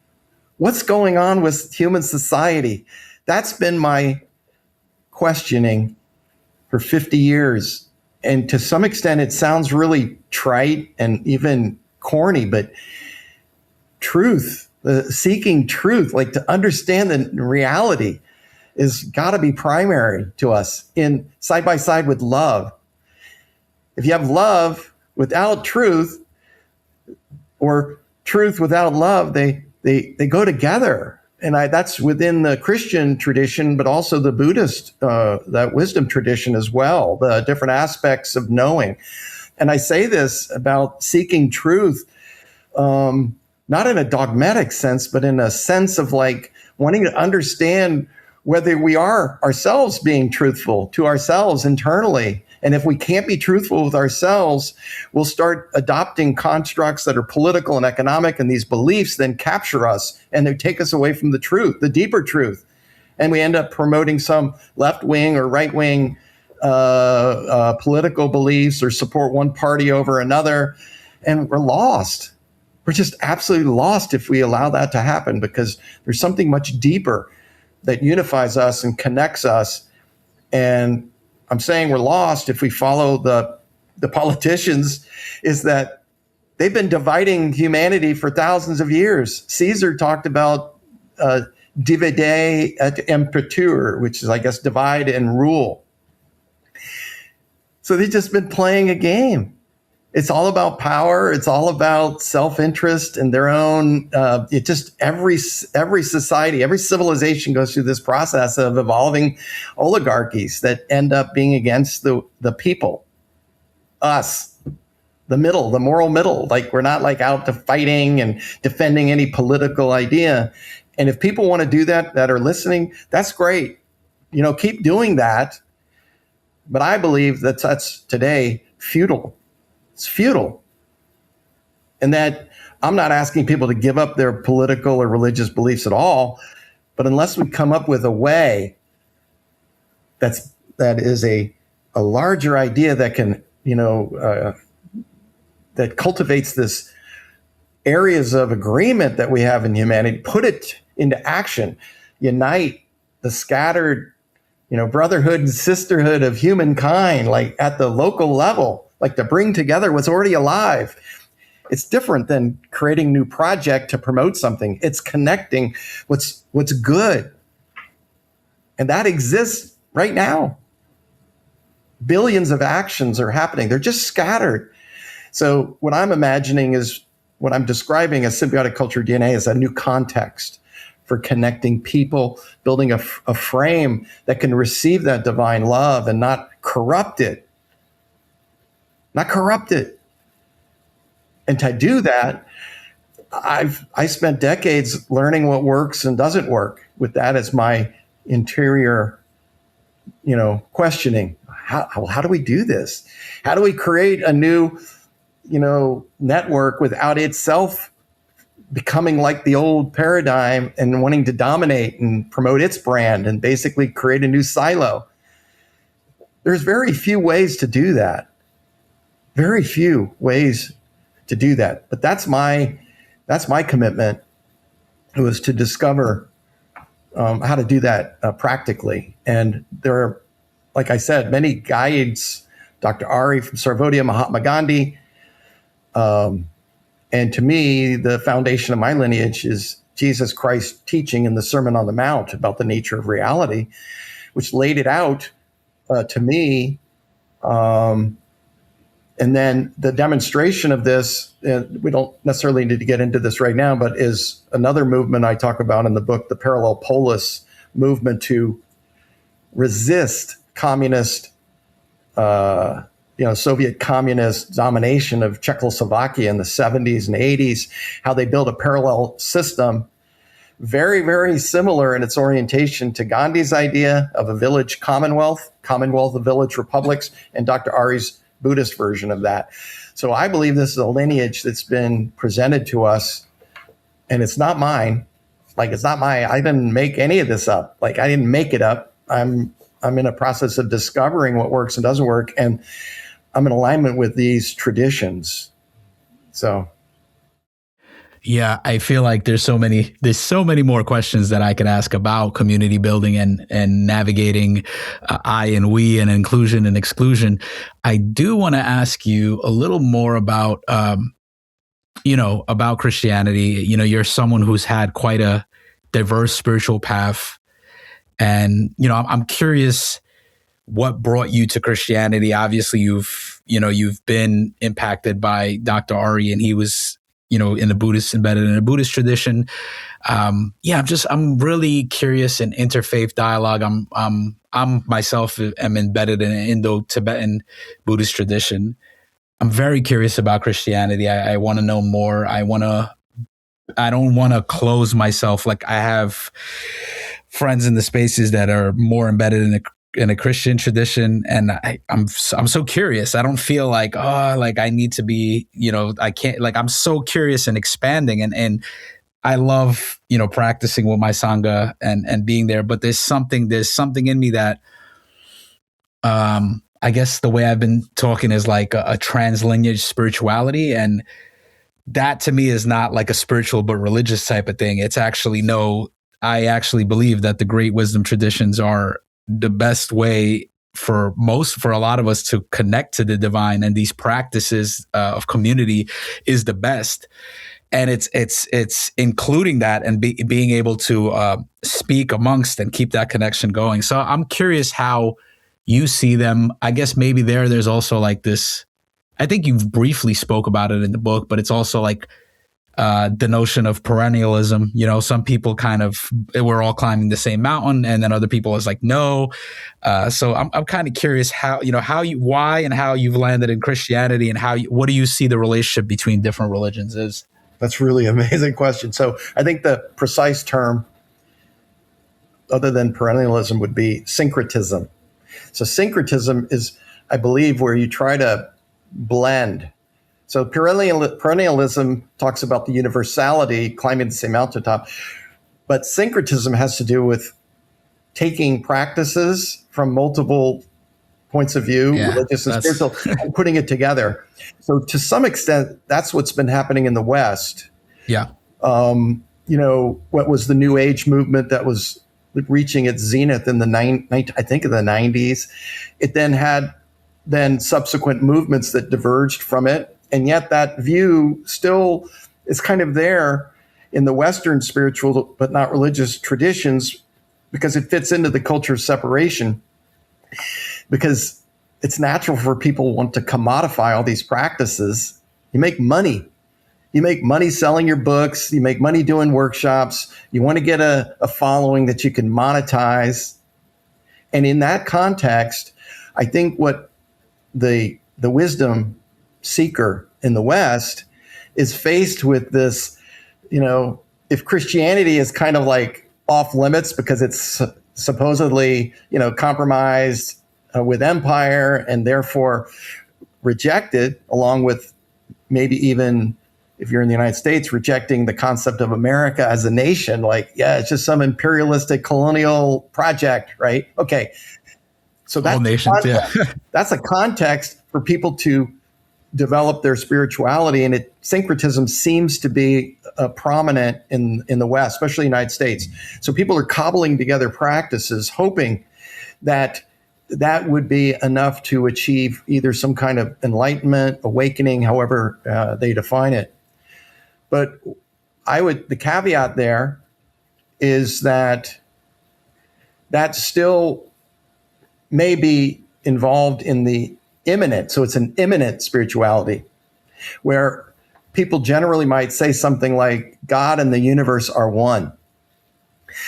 what's going on with human society? That's been my questioning for 50 years. And to some extent, it sounds really trite and even corny, but truth, seeking truth, like to understand the reality, is got to be primary to us, in side by side with love. If you have love without truth, or truth without love, they go together. And that's within the Christian tradition, but also the Buddhist, that wisdom tradition as well, the different aspects of knowing. And I say this about seeking truth, not in a dogmatic sense, but in a sense of like wanting to understand whether we are ourselves being truthful to ourselves internally. And if we can't be truthful with ourselves, we'll start adopting constructs that are political and economic, and these beliefs then capture us and they take us away from the truth, the deeper truth. And we end up promoting some left-wing or right-wing political beliefs, or support one party over another. And we're lost. We're just absolutely lost if we allow that to happen, because there's something much deeper that unifies us and connects us. And I'm saying we're lost if we follow the politicians, is that they've been dividing humanity for thousands of years. Caesar talked about divide et imperator, which is, I guess, divide and rule. So they've just been playing a game. It's all about power. It's all about self-interest and their own. It just every society, every civilization goes through this process of evolving oligarchies that end up being against the people, us, the middle, the moral middle. Like, we're not like out to fighting and defending any political idea. And if people want to do that are listening, that's great. Keep doing that. But I believe that's today futile. It's futile. And that I'm not asking people to give up their political or religious beliefs at all, but unless we come up with a way that is a larger idea that can, that cultivates this areas of agreement that we have in humanity, put it into action, unite the scattered, brotherhood and sisterhood of humankind, like at the local level, like to bring together what's already alive. It's different than creating a new project to promote something. It's connecting what's good. And that exists right now. Billions of actions are happening. They're just scattered. So what I'm imagining is, what I'm describing as symbiotic culture DNA is a new context for connecting people, building a frame that can receive that divine love and not corrupt it. Not corrupt it. And to do that, I spent decades learning what works and doesn't work, with that as my interior, questioning. How do we do this? How do we create a new, network without itself becoming like the old paradigm and wanting to dominate and promote its brand and basically create a new silo? There's very few ways to do that. Very few ways to do that. But that's my commitment, was to discover how to do that practically. And there are, like I said, many guides, Dr. Ari from Sarvodaya, Mahatma Gandhi. And to me, the foundation of my lineage is Jesus Christ's teaching in the Sermon on the Mount about the nature of reality, which laid it out to me. And then the demonstration of this, we don't necessarily need to get into this right now, but is another movement I talk about in the book, the Parallel Polis movement to resist communist, Soviet communist domination of Czechoslovakia in the 70s and 80s, how they built a parallel system, very, very similar in its orientation to Gandhi's idea of a village commonwealth of village republics, and Dr. Ari's Buddhist version of that. So I believe this is a lineage that's been presented to us, and it's not mine. I didn't make any of this up. I didn't make it up. I'm in a process of discovering what works and doesn't work, and I'm in alignment with these traditions. So, yeah, I feel like there's so many more questions that I could ask about community building and navigating I and we and inclusion and exclusion. I do want to ask you a little more about, about Christianity. You're someone who's had quite a diverse spiritual path. And, I'm curious what brought you to Christianity. Obviously, you've been impacted by Dr. Ari, and he was, embedded in a Buddhist tradition. I'm really curious in interfaith dialogue. I'm myself am embedded in an Indo-Tibetan Buddhist tradition. I'm very curious about Christianity. I want to know more. I don't want to close myself. Like, I have friends in the spaces that are more embedded in a Christian tradition, and I'm so curious. I don't feel like I need to be, I can't, I'm so curious and expanding, and I love, practicing with my Sangha and being there. But there's something in me that, I guess the way I've been talking is like a translineage spirituality, and that to me is not like a spiritual but religious type of thing. It's actually I actually believe that the great wisdom traditions are the best way for a lot of us to connect to the divine, and these practices of community is the best. And it's including that and being able to speak amongst and keep that connection going. So I'm curious how you see them. I guess maybe there's also like this, I think you've briefly spoke about it in the book, but it's also like the notion of perennialism. Some people we're all climbing the same mountain, and then other people is like, no. So I'm kind of curious why and how you've landed in Christianity, and what do you see the relationship between different religions is? That's really an amazing question. So I think the precise term, other than perennialism, would be syncretism. So syncretism is, I believe, where you try to blend. So perennialism talks about the universality, climbing the same mountaintop, but syncretism has to do with taking practices from multiple points of view, religious and spiritual, and putting it together. So to some extent, that's what's been happening in the West. Yeah. What was the New Age movement that was reaching its zenith in the 90s? It then had subsequent movements that diverged from it. And yet that view still is kind of there in the Western spiritual but not religious traditions, because it fits into the culture of separation, because it's natural for people who want to commodify all these practices. You make money. You make money selling your books. You make money doing workshops. You want to get a following that you can monetize. And in that context, I think what the wisdom seeker in the West is faced with this, if Christianity is kind of like off limits because it's supposedly, compromised with empire and therefore rejected, along with maybe even, if you're in the United States, rejecting the concept of America as a nation, it's just some imperialistic colonial project, right? Okay. So that's all nations, that's a context for people to develop their spirituality, and syncretism seems to be prominent in the West, especially the United States. So people are cobbling together practices, hoping that that would be enough to achieve either some kind of enlightenment, awakening, however they define it. But the caveat there is that still may be involved in the immanent. So it's an immanent spirituality, where people generally might say something like, God and the universe are one.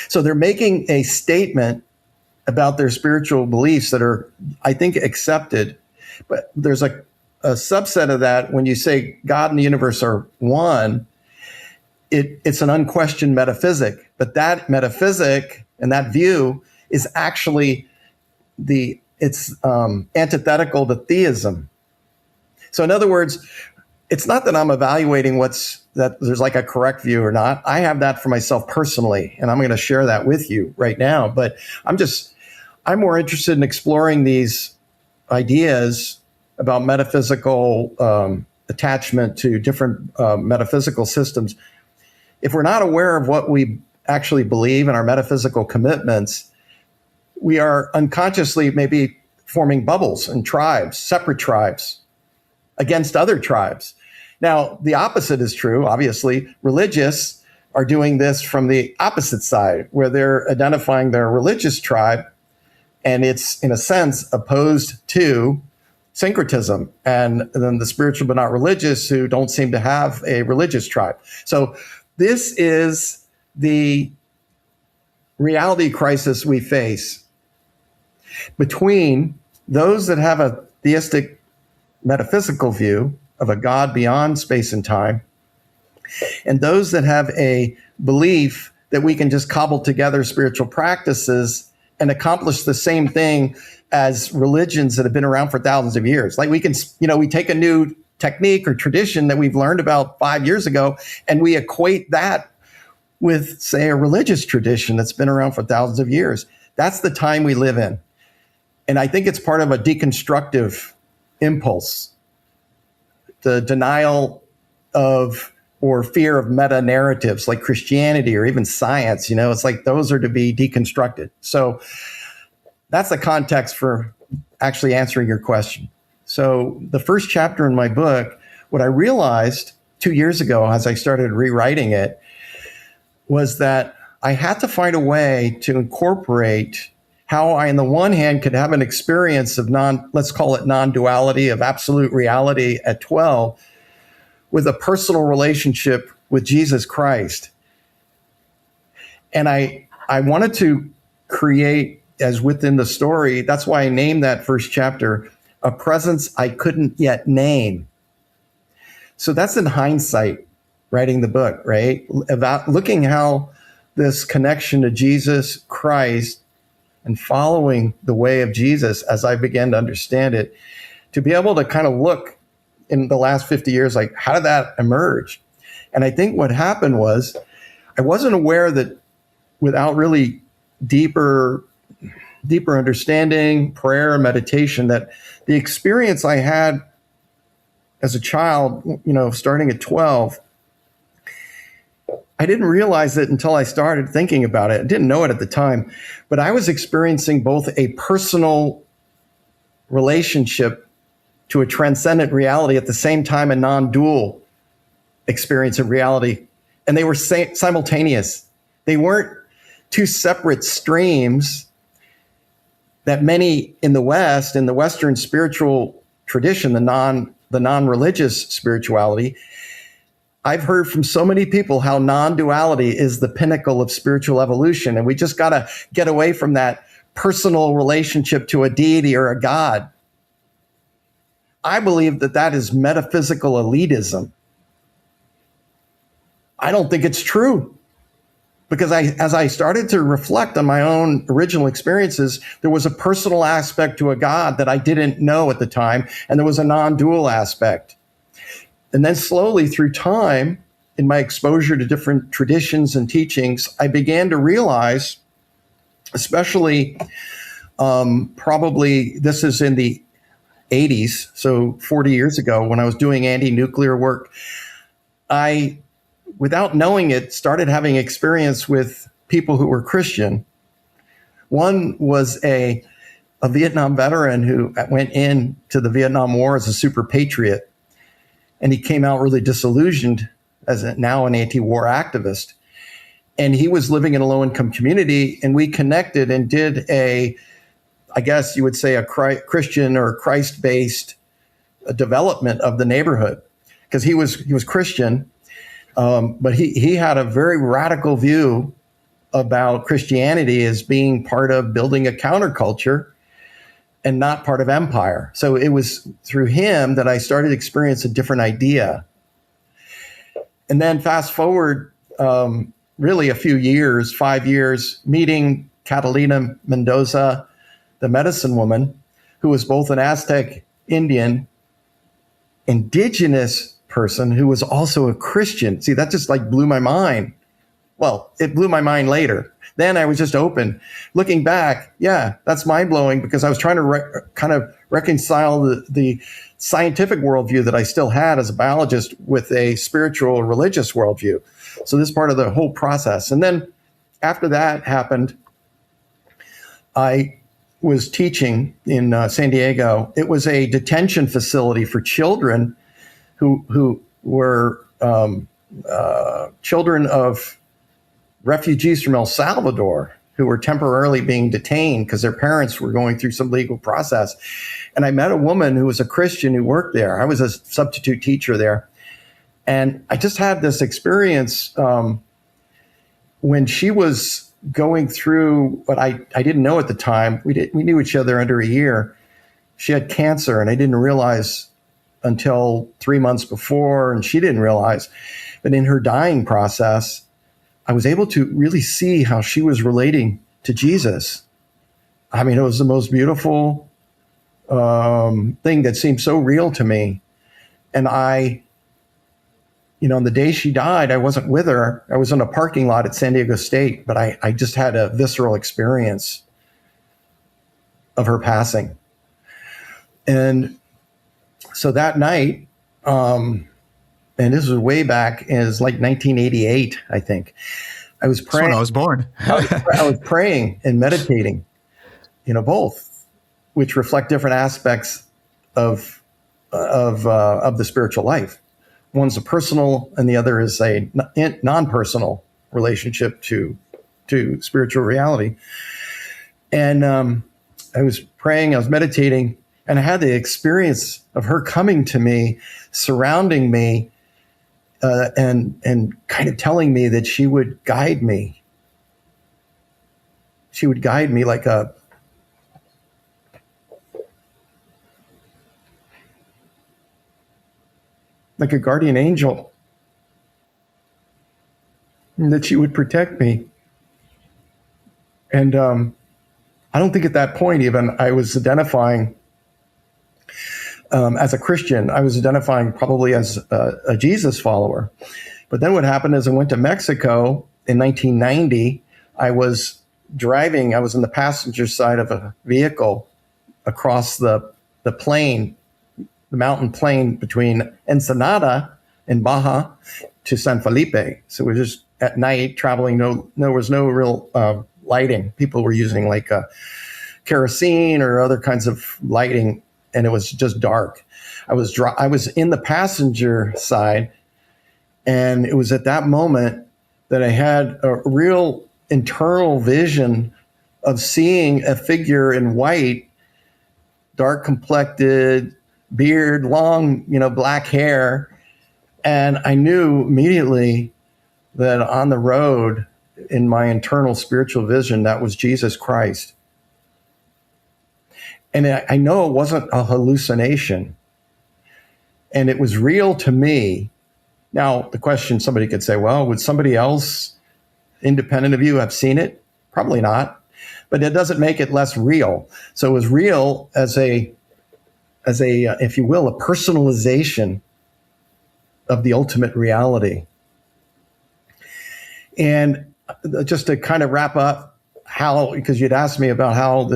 So they're making a statement about their spiritual beliefs that are, I think, accepted. But there's a subset of that. When you say God and the universe are one, it's an unquestioned metaphysic. But that metaphysic and that view is actually it's antithetical to theism. So in other words, it's not that I'm evaluating that there's like a correct view or not. I have that for myself personally, and I'm going to share that with you right now. But I'm more interested in exploring these ideas about metaphysical attachment to different metaphysical systems. If we're not aware of what we actually believe in our metaphysical commitments, we are unconsciously maybe forming bubbles and tribes, separate tribes, against other tribes. Now, the opposite is true. Obviously, religious are doing this from the opposite side, where they're identifying their religious tribe, and it's, in a sense, opposed to syncretism, and then the spiritual but not religious who don't seem to have a religious tribe. So this is the reality crisis we face between those that have a theistic metaphysical view of a God beyond space and time, and those that have a belief that we can just cobble together spiritual practices and accomplish the same thing as religions that have been around for thousands of years. Like we can, we take a new technique or tradition that we've learned about 5 years ago, and we equate that with, say, a religious tradition that's been around for thousands of years. That's the time we live in. And I think it's part of a deconstructive impulse, the denial of or fear of meta narratives like Christianity or even science. It's like those are to be deconstructed. So that's the context for actually answering your question. So the first chapter in my book, what I realized 2 years ago as I started rewriting it, was that I had to find a way to incorporate how I, on the one hand, could have an experience of let's call it non-duality, of absolute reality at 12, with a personal relationship with Jesus Christ. And I wanted to create, as within the story, that's why I named that first chapter, a presence I couldn't yet name. So that's in hindsight, writing the book, right? About looking how this connection to Jesus Christ and following the way of Jesus as I began to understand it, to be able to kind of look in the last 50 years, like, how did that emerge? And I think what happened was I wasn't aware that without really deeper understanding, prayer, meditation, that the experience I had as a child, starting at 12, I didn't realize it until I started thinking about it. I didn't know it at the time, but I was experiencing both a personal relationship to a transcendent reality at the same time, a non-dual experience of reality. And they were simultaneous. They weren't two separate streams that many in the West, in the Western spiritual tradition, the non-religious spirituality, I've heard from so many people how non-duality is the pinnacle of spiritual evolution. And we just got to get away from that personal relationship to a deity or a God. I believe that is metaphysical elitism. I don't think it's true. Because as I started to reflect on my own original experiences, there was a personal aspect to a God that I didn't know at the time, and there was a non-dual aspect. And then slowly through time, in my exposure to different traditions and teachings, I began to realize, especially probably this is in the 80s, so 40 years ago, when I was doing anti-nuclear work, I, without knowing it, started having experience with people who were Christian. One was a Vietnam veteran who went into the Vietnam War as a super patriot, and he came out really disillusioned as now an anti-war activist. And he was living in a low-income community, and we connected and did I guess you would say, a Christian or Christ-based development of the neighborhood, because he was Christian, but he had a very radical view about Christianity as being part of building a counterculture and not part of empire. So it was through him that I started to experience a different idea. And then fast forward, really a few years, 5 years, meeting Catalina Mendoza, the medicine woman, who was both an Aztec Indian, indigenous person who was also a Christian. See, that just like blew my mind. Well, it blew my mind later. Then I was just open. Looking back, yeah, that's mind-blowing, because I was trying to kind of reconcile the scientific worldview that I still had as a biologist with a spiritual religious worldview. So this is part of the whole process. And then after that happened, I was teaching in San Diego. It was a detention facility for children who were children of refugees from El Salvador who were temporarily being detained because their parents were going through some legal process. And I met a woman who was a Christian who worked there. I was a substitute teacher there. And I just had this experience when she was going through what I didn't know at the time. We knew each other under a year. She had cancer, and I didn't realize until 3 months before, and she didn't realize. But in her dying process, I was able to really see how she was relating to Jesus. I mean, it was the most beautiful thing that seemed so real to me. And on the day she died, I wasn't with her. I was in a parking lot at San Diego State, but I just had a visceral experience of her passing. And so that night, and this was way back, it was like 1988, I think. I was praying. That's when I was born. I was praying and meditating, both, which reflect different aspects of the spiritual life. One's a personal, and the other is a non-personal relationship to spiritual reality. And I was praying, I was meditating, and I had the experience of her coming to me, surrounding me, and kind of telling me that she would guide me. She would guide me like a guardian angel, and that she would protect me. And I don't think at that point even I was identifying as a Christian. I was identifying probably as a Jesus follower. But then what happened is I went to Mexico in 1990. I was driving. I was in the passenger side of a vehicle across the plain, the mountain plain between Ensenada in Baja to San Felipe. So we're just at night traveling. There was no real lighting. People were using like kerosene or other kinds of lighting, and it was just dark. I was in the passenger side, and it was at that moment that I had a real internal vision of seeing a figure in white, dark complected, beard, long, black hair. And I knew immediately that on the road in my internal spiritual vision, that was Jesus Christ. And I know it wasn't a hallucination. And it was real to me. Now, the question somebody could say, well, would somebody else independent of you have seen it? Probably not. But it doesn't make it less real. So it was real as a, if you will, a personalization of the ultimate reality. And just to kind of wrap up how, because you'd asked me about how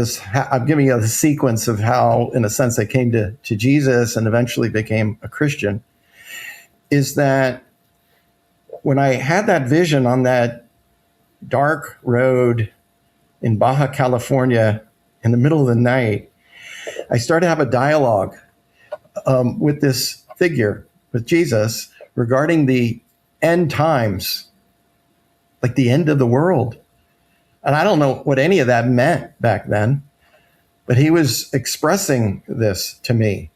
I'm giving you the sequence of how, in a sense, I came to Jesus and eventually became a Christian, is that when I had that vision on that dark road in Baja California in the middle of the night, I started to have a dialogue with this figure, with Jesus, regarding the end times, like the end of the world. And I don't know what any of that meant back then, but he was expressing this to me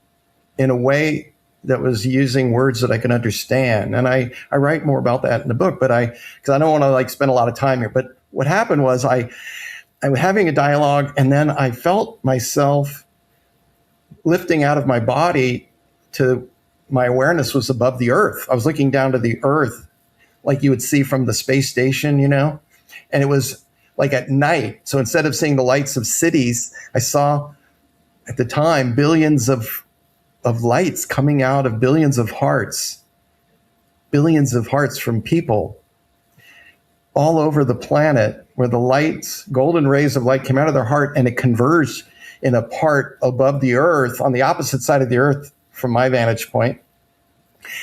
in a way that was using words that I could understand. And I write more about that in the book, because I don't want to like spend a lot of time here. But what happened was I was having a dialogue, and then I felt myself lifting out of my body to my awareness was above the earth. I was looking down to the earth like you would see from the space station, and it was like at night. So instead of seeing the lights of cities, I saw at the time billions of lights coming out of billions of hearts from people all over the planet, where the lights, golden rays of light came out of their heart, and it converged in a part above the earth on the opposite side of the earth from my vantage point.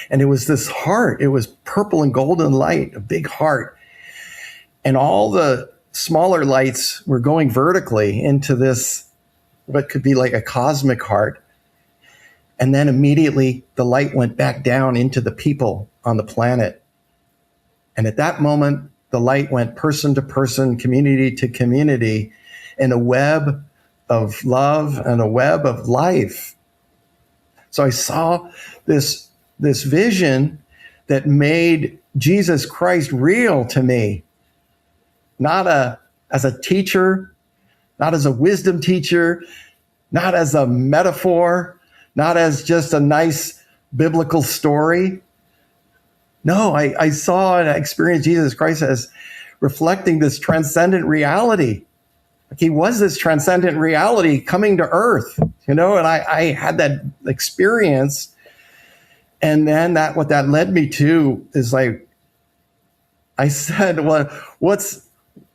And it was this heart. It was purple and golden light, a big heart. And all the smaller lights were going vertically into this, what could be like a cosmic heart. And then immediately the light went back down into the people on the planet. And at that moment, the light went person to person, community to community, in a web of love and a web of life. So I saw this vision that made Jesus Christ real to me, not as a teacher, not as a wisdom teacher, not as a metaphor, not as just a nice biblical story. No, I saw and experienced Jesus Christ as reflecting this transcendent reality. Like he was this transcendent reality coming to earth, and I had that experience. And then what that led me to is like, I said, well, what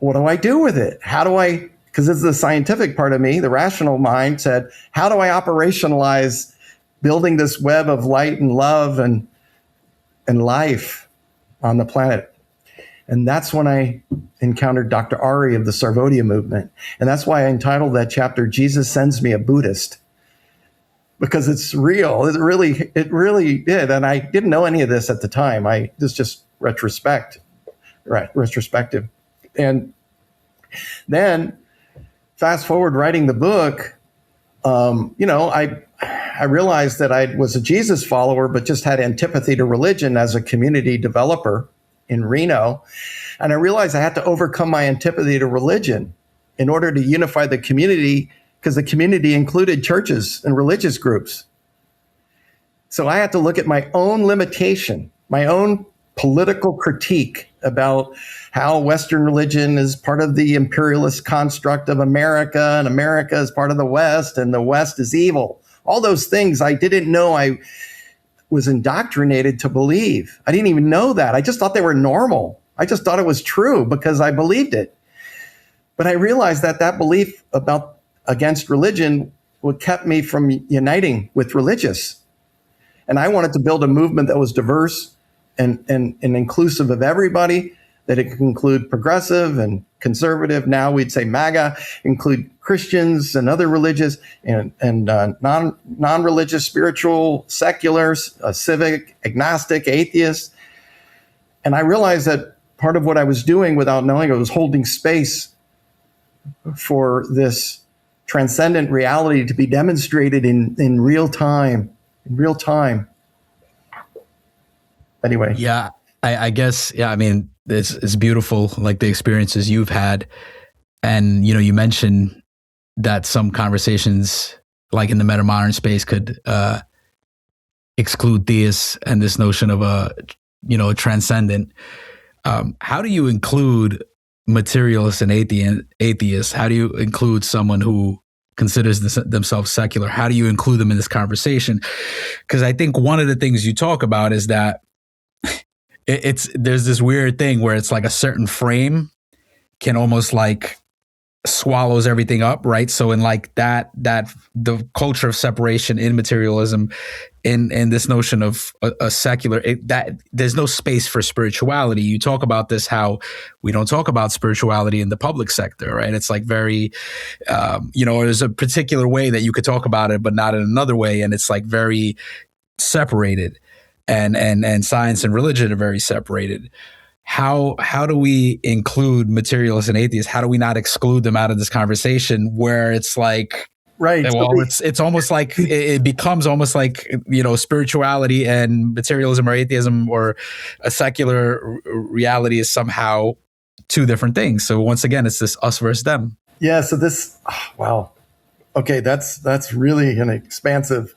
do I do with it? Because it's the scientific part of me, the rational mind said, how do I operationalize building this web of light and love and life on the planet? And that's when I encountered Dr. Ari of the Sarvodaya movement. And that's why I entitled that chapter, Jesus Sends Me a Buddhist. Because it's real. It really did. And I didn't know any of this at the time. This is just retrospective. And then fast forward writing the book, I realized that I was a Jesus follower, but just had antipathy to religion as a community developer in Reno. And I realized I had to overcome my antipathy to religion in order to unify the community, because the community included churches and religious groups. So I had to look at my own limitation, my own political critique about how Western religion is part of the imperialist construct of America, and America is part of the West, and the West is evil. All those things I didn't know I was indoctrinated to believe. I didn't even know that. I just thought they were normal. I just thought it was true because I believed it. But I realized that belief against religion what kept me from uniting with religious. And I wanted to build a movement that was diverse and inclusive of everybody, that it could include progressive and conservative. Now we'd say MAGA, include Christians and other religious and non-religious, spiritual, secular, civic, agnostic, atheist. And I realized that part of what I was doing without knowing it was holding space for this transcendent reality to be demonstrated in real time, Anyway. Yeah, I guess, I mean, it's beautiful, like the experiences you've had. And, you mentioned that some conversations, like in the meta-modern space, could exclude theists and this notion of a transcendent. How do you include materialists and atheists? How do you include someone who considers themselves secular? How do you include them in this conversation? Because I think one of the things you talk about is that there's this weird thing where it's like a certain frame can almost like swallows everything up, right? So in like that the culture of separation in materialism, in this notion of a secular, that there's no space for spirituality. You talk about this, how we don't talk about spirituality in the public sector, right? It's like very, there's a particular way that you could talk about it, but not in another way, and it's like very separated, and science and religion are very separated. How do we include materialists and atheists? How do we not exclude them out of this conversation where it's like, right? Well, it's almost like it becomes almost like, spirituality and materialism or atheism or a secular reality is somehow two different things. So once again, it's this us versus them. Yeah. So this, wow. Okay. That's really an expansive,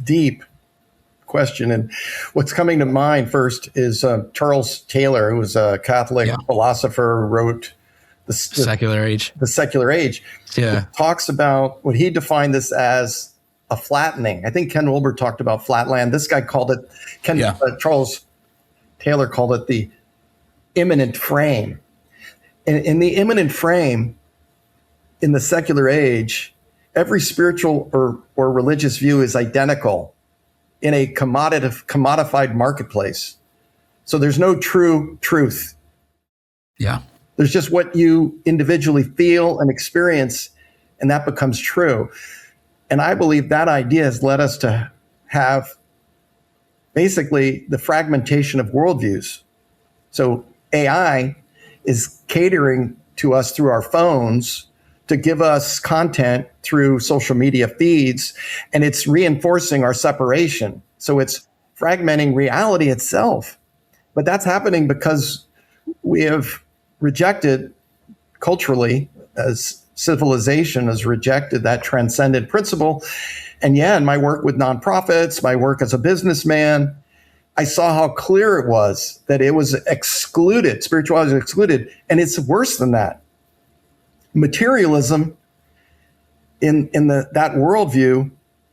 deep question. And what's coming to mind first is Charles Taylor, who was a Catholic philosopher, wrote the Secular Age. The Secular Age. Yeah. Talks about what he defined this as a flattening. I think Ken Wilber talked about flatland. This guy called it, Charles Taylor called it the immanent frame. In the immanent frame, in the secular age, every spiritual or religious view is identical in a commodified marketplace. So there's no true truth. Yeah. There's just what you individually feel and experience, and that becomes true. And I believe that idea has led us to have basically the fragmentation of worldviews. So AI is catering to us through our phones to give us content through social media feeds, and it's reinforcing our separation. So it's fragmenting reality itself. But that's happening because we have rejected culturally, as civilization has rejected that transcendent principle. And in my work with nonprofits, my work as a businessman, I saw how clear it was that it was excluded, spirituality is excluded, and it's worse than that. Materialism in that worldview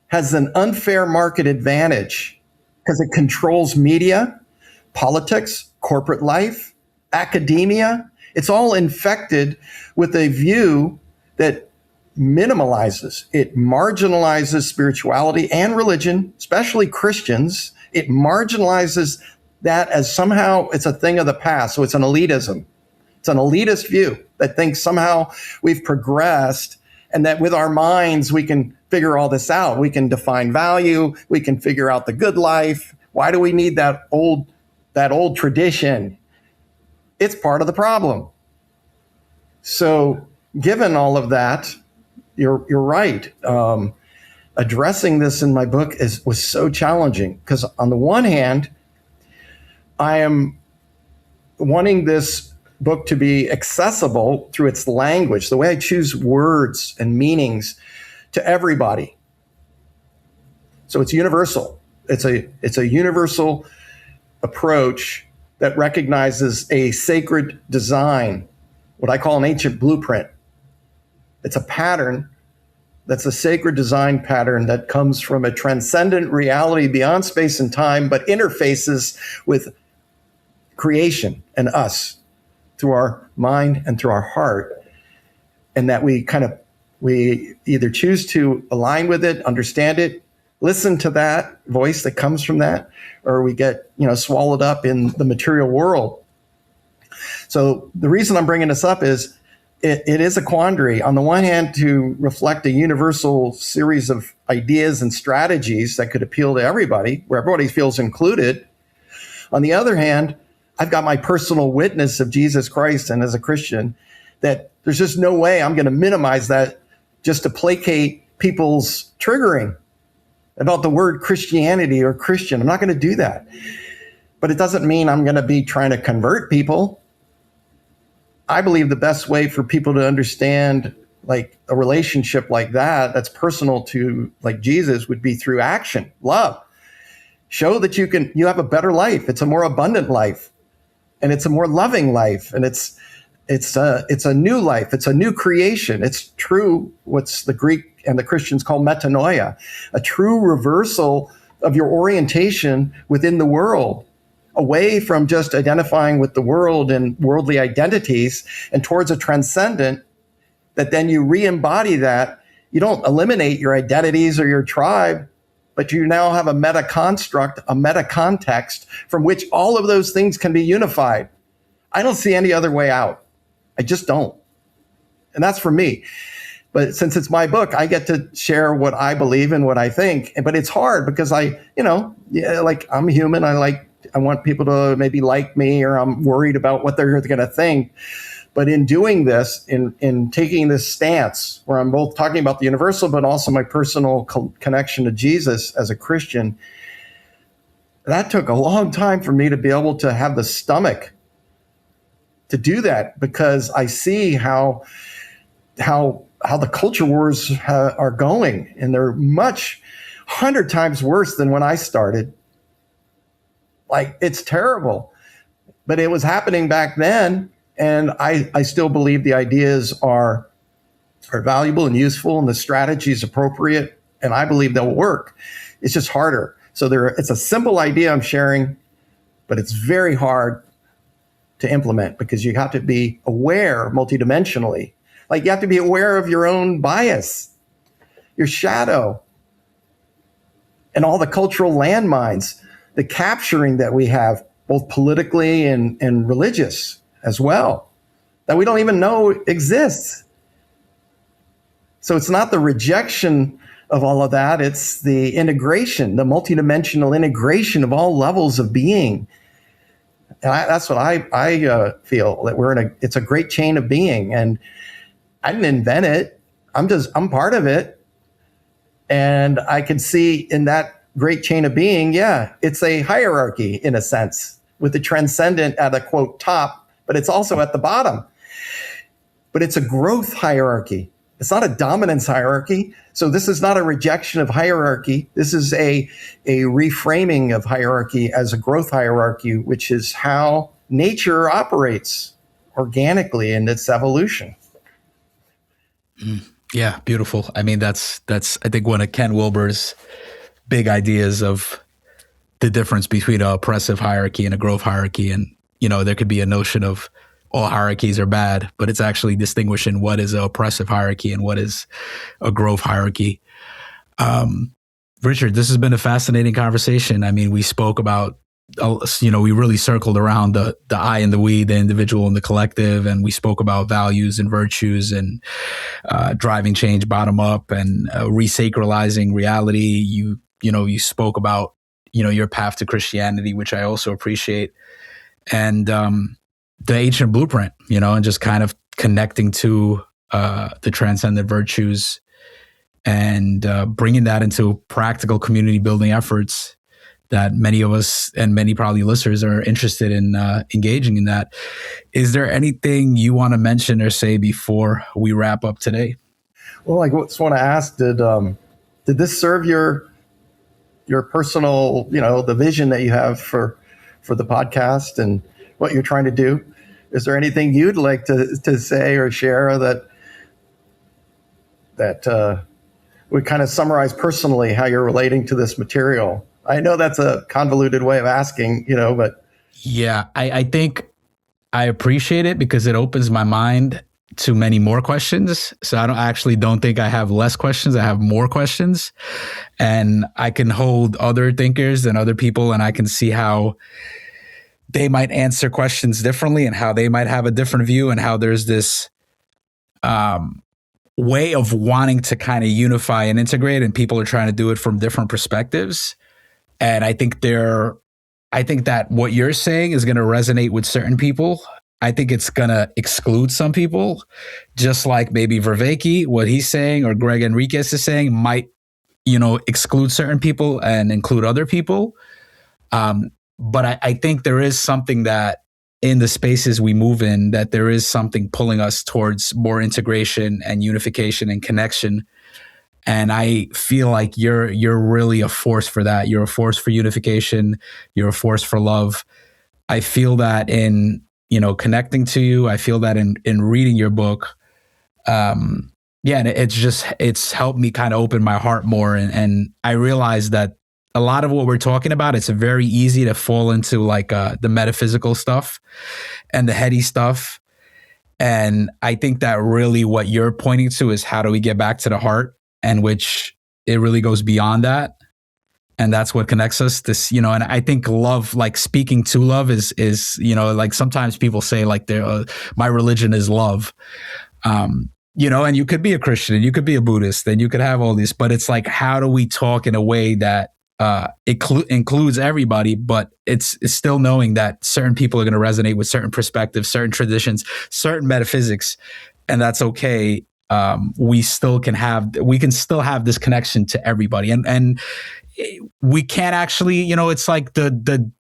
has an unfair market advantage because it controls media, politics, corporate life, academia. It's all infected with a view that minimalizes, it marginalizes spirituality and religion, especially Christians. It marginalizes that as somehow it's a thing of the past. So it's an elitism. It's an elitist view that thinks somehow we've progressed and that with our minds, we can figure all this out. We can define value. We can figure out the good life. Why do we need that old tradition? It's part of the problem. So given all of that, you're right. Addressing this in my book was so challenging because on the one hand, I am wanting this book to be accessible through its language, the way I choose words and meanings to everybody. So it's universal. It's a universal approach that recognizes a sacred design, what I call an ancient blueprint. It's a pattern that's a sacred design pattern that comes from a transcendent reality beyond space and time, but interfaces with creation and us through our mind and through our heart. And that we either choose to align with it, understand it, listen to that voice that comes from that, or we get, swallowed up in the material world. So the reason I'm bringing this up is it is a quandary. On the one hand, to reflect a universal series of ideas and strategies that could appeal to everybody, where everybody feels included. On the other hand, I've got my personal witness of Jesus Christ, and as a Christian, that there's just no way I'm going to minimize that just to placate people's triggering about the word Christianity or Christian. I'm not going to do that. But it doesn't mean I'm going to be trying to convert people. I believe the best way for people to understand like a relationship like that's personal to like Jesus would be through action, love. Show that you have a better life. It's a more abundant life, and it's a more loving life, and it's a new life. It's a new creation. It's true. What's the Greek and the Christians call metanoia, a true reversal of your orientation within the world, away from just identifying with the world and worldly identities and towards a transcendent that then you re-embody that. You don't eliminate your identities or your tribe, but you now have a meta construct, a meta context from which all of those things can be unified. I don't see any other way out. I just don't. And that's for me. But since it's my book, I get to share what I believe and what I think. But it's hard because I'm human. I want people to maybe like me, or I'm worried about what they're going to think. But in doing this, in taking this stance where I'm both talking about the universal, but also my personal connection to Jesus as a Christian, that took a long time for me to be able to have the stomach to do that, because I see how the culture wars are going, and they're 100 times worse than when I started. Like, it's terrible, but it was happening back then. And I still believe the ideas are valuable and useful, and the strategy is appropriate, and I believe they'll work. It's just harder. So it's a simple idea I'm sharing, but it's very hard to implement because you have to be aware multidimensionally. Like, you have to be aware of your own bias, your shadow, and all the cultural landmines, the capturing that we have, both politically and religious as well, that we don't even know exists. So it's not the rejection of all of that, it's the integration, the multidimensional integration of all levels of being. And that's what I feel, that it's a great chain of being, and I didn't invent it. I'm part of it. And I can see in that great chain of being, it's a hierarchy in a sense, with the transcendent at a quote top, but it's also at the bottom. But it's a growth hierarchy. It's not a dominance hierarchy. So this is not a rejection of hierarchy. This is a reframing of hierarchy as a growth hierarchy, which is how nature operates organically in its evolution. Yeah, beautiful. I mean, that's I think one of Ken Wilber's big ideas of the difference between an oppressive hierarchy and a growth hierarchy. And there could be a notion of all hierarchies are bad, but it's actually distinguishing what is an oppressive hierarchy and what is a growth hierarchy. Richard, this has been a fascinating conversation. I mean, we spoke about, we really circled around the I and the we, the individual and the collective, and we spoke about values and virtues and driving change bottom up and resacralizing reality. You spoke about your path to Christianity, which I also appreciate. And the ancient blueprint, and just kind of connecting to the transcendent virtues and bringing that into practical community building efforts that many of us and many probably listeners are interested in engaging in that. Is there anything you want to mention or say before we wrap up today? Well, I just want to ask, did this serve your personal, the vision that you have for the podcast and what you're trying to do? Is there anything you'd like to say or share that would kind of summarize personally how you're relating to this material? I know that's a convoluted way of asking, but. Yeah, I think I appreciate it because it opens my mind to many more questions. So I don't think I have less questions. I have more questions, and I can hold other thinkers and other people, and I can see how they might answer questions differently and how they might have a different view, and how there's this way of wanting to kind of unify and integrate, and people are trying to do it from different perspectives. And I think that what you're saying is going to resonate with certain people. I think it's going to exclude some people, just like maybe Vervaeke, what he's saying, or Greg Enriquez is saying might, exclude certain people and include other people. But I think there is something that in the spaces we move in, that there is something pulling us towards more integration and unification and connection. And I feel like you're really a force for that. You're a force for unification. You're a force for love. I feel that in, connecting to you. I feel that in reading your book. And it's helped me kind of open my heart more. And I realized that a lot of what we're talking about, it's very easy to fall into like the metaphysical stuff and the heady stuff. And I think that really what you're pointing to is how do we get back to the heart, and which it really goes beyond that. And that's what connects us. This, and I think love, like speaking to love is, like sometimes people say like my religion is love. And you could be a Christian and you could be a Buddhist and you could have all these, but it's like, how do we talk in a way that includes everybody, but it's still knowing that certain people are going to resonate with certain perspectives, certain traditions, certain metaphysics, and that's okay. We can still have this connection to everybody, and we can't actually, it's like the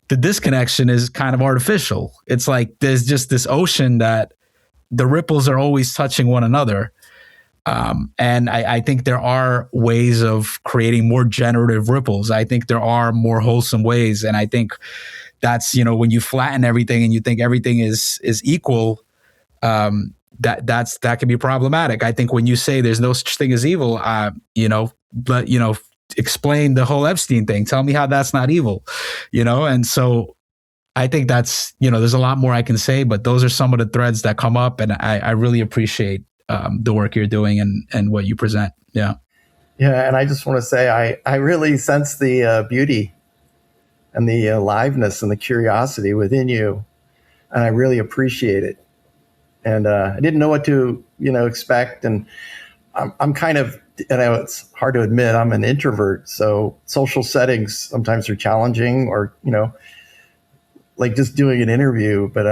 disconnection is kind of artificial. It's like there's just this ocean that the ripples are always touching one another. And I think there are ways of creating more generative ripples. I think there are more wholesome ways. And I think that's, when you flatten everything and you think everything is equal, that can be problematic. I think when you say there's no such thing as evil, but explain the whole Epstein thing. Tell me how that's not evil, And so I think that's, there's a lot more I can say, but those are some of the threads that come up, and I really appreciate the work you're doing and what you present. Yeah. Yeah. And I just want to say, I really sense the beauty and the aliveness and the curiosity within you. And I really appreciate it. And I didn't know what to, expect. And I'm kind of, it's hard to admit, I'm an introvert. So social settings sometimes are challenging, or, like just doing an interview. But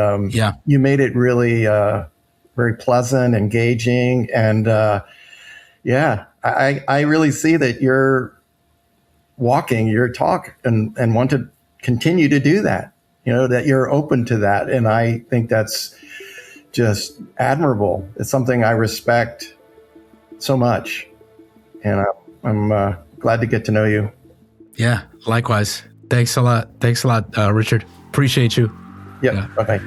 you made it really very pleasant, engaging. And I really see that you're walking your talk and want to continue to do that, that you're open to that. And I think that's just admirable. It's something I respect so much. And I'm glad to get to know you. Yeah, likewise. Thanks a lot. Richard. Appreciate you. Yep. Yeah. Bye-bye.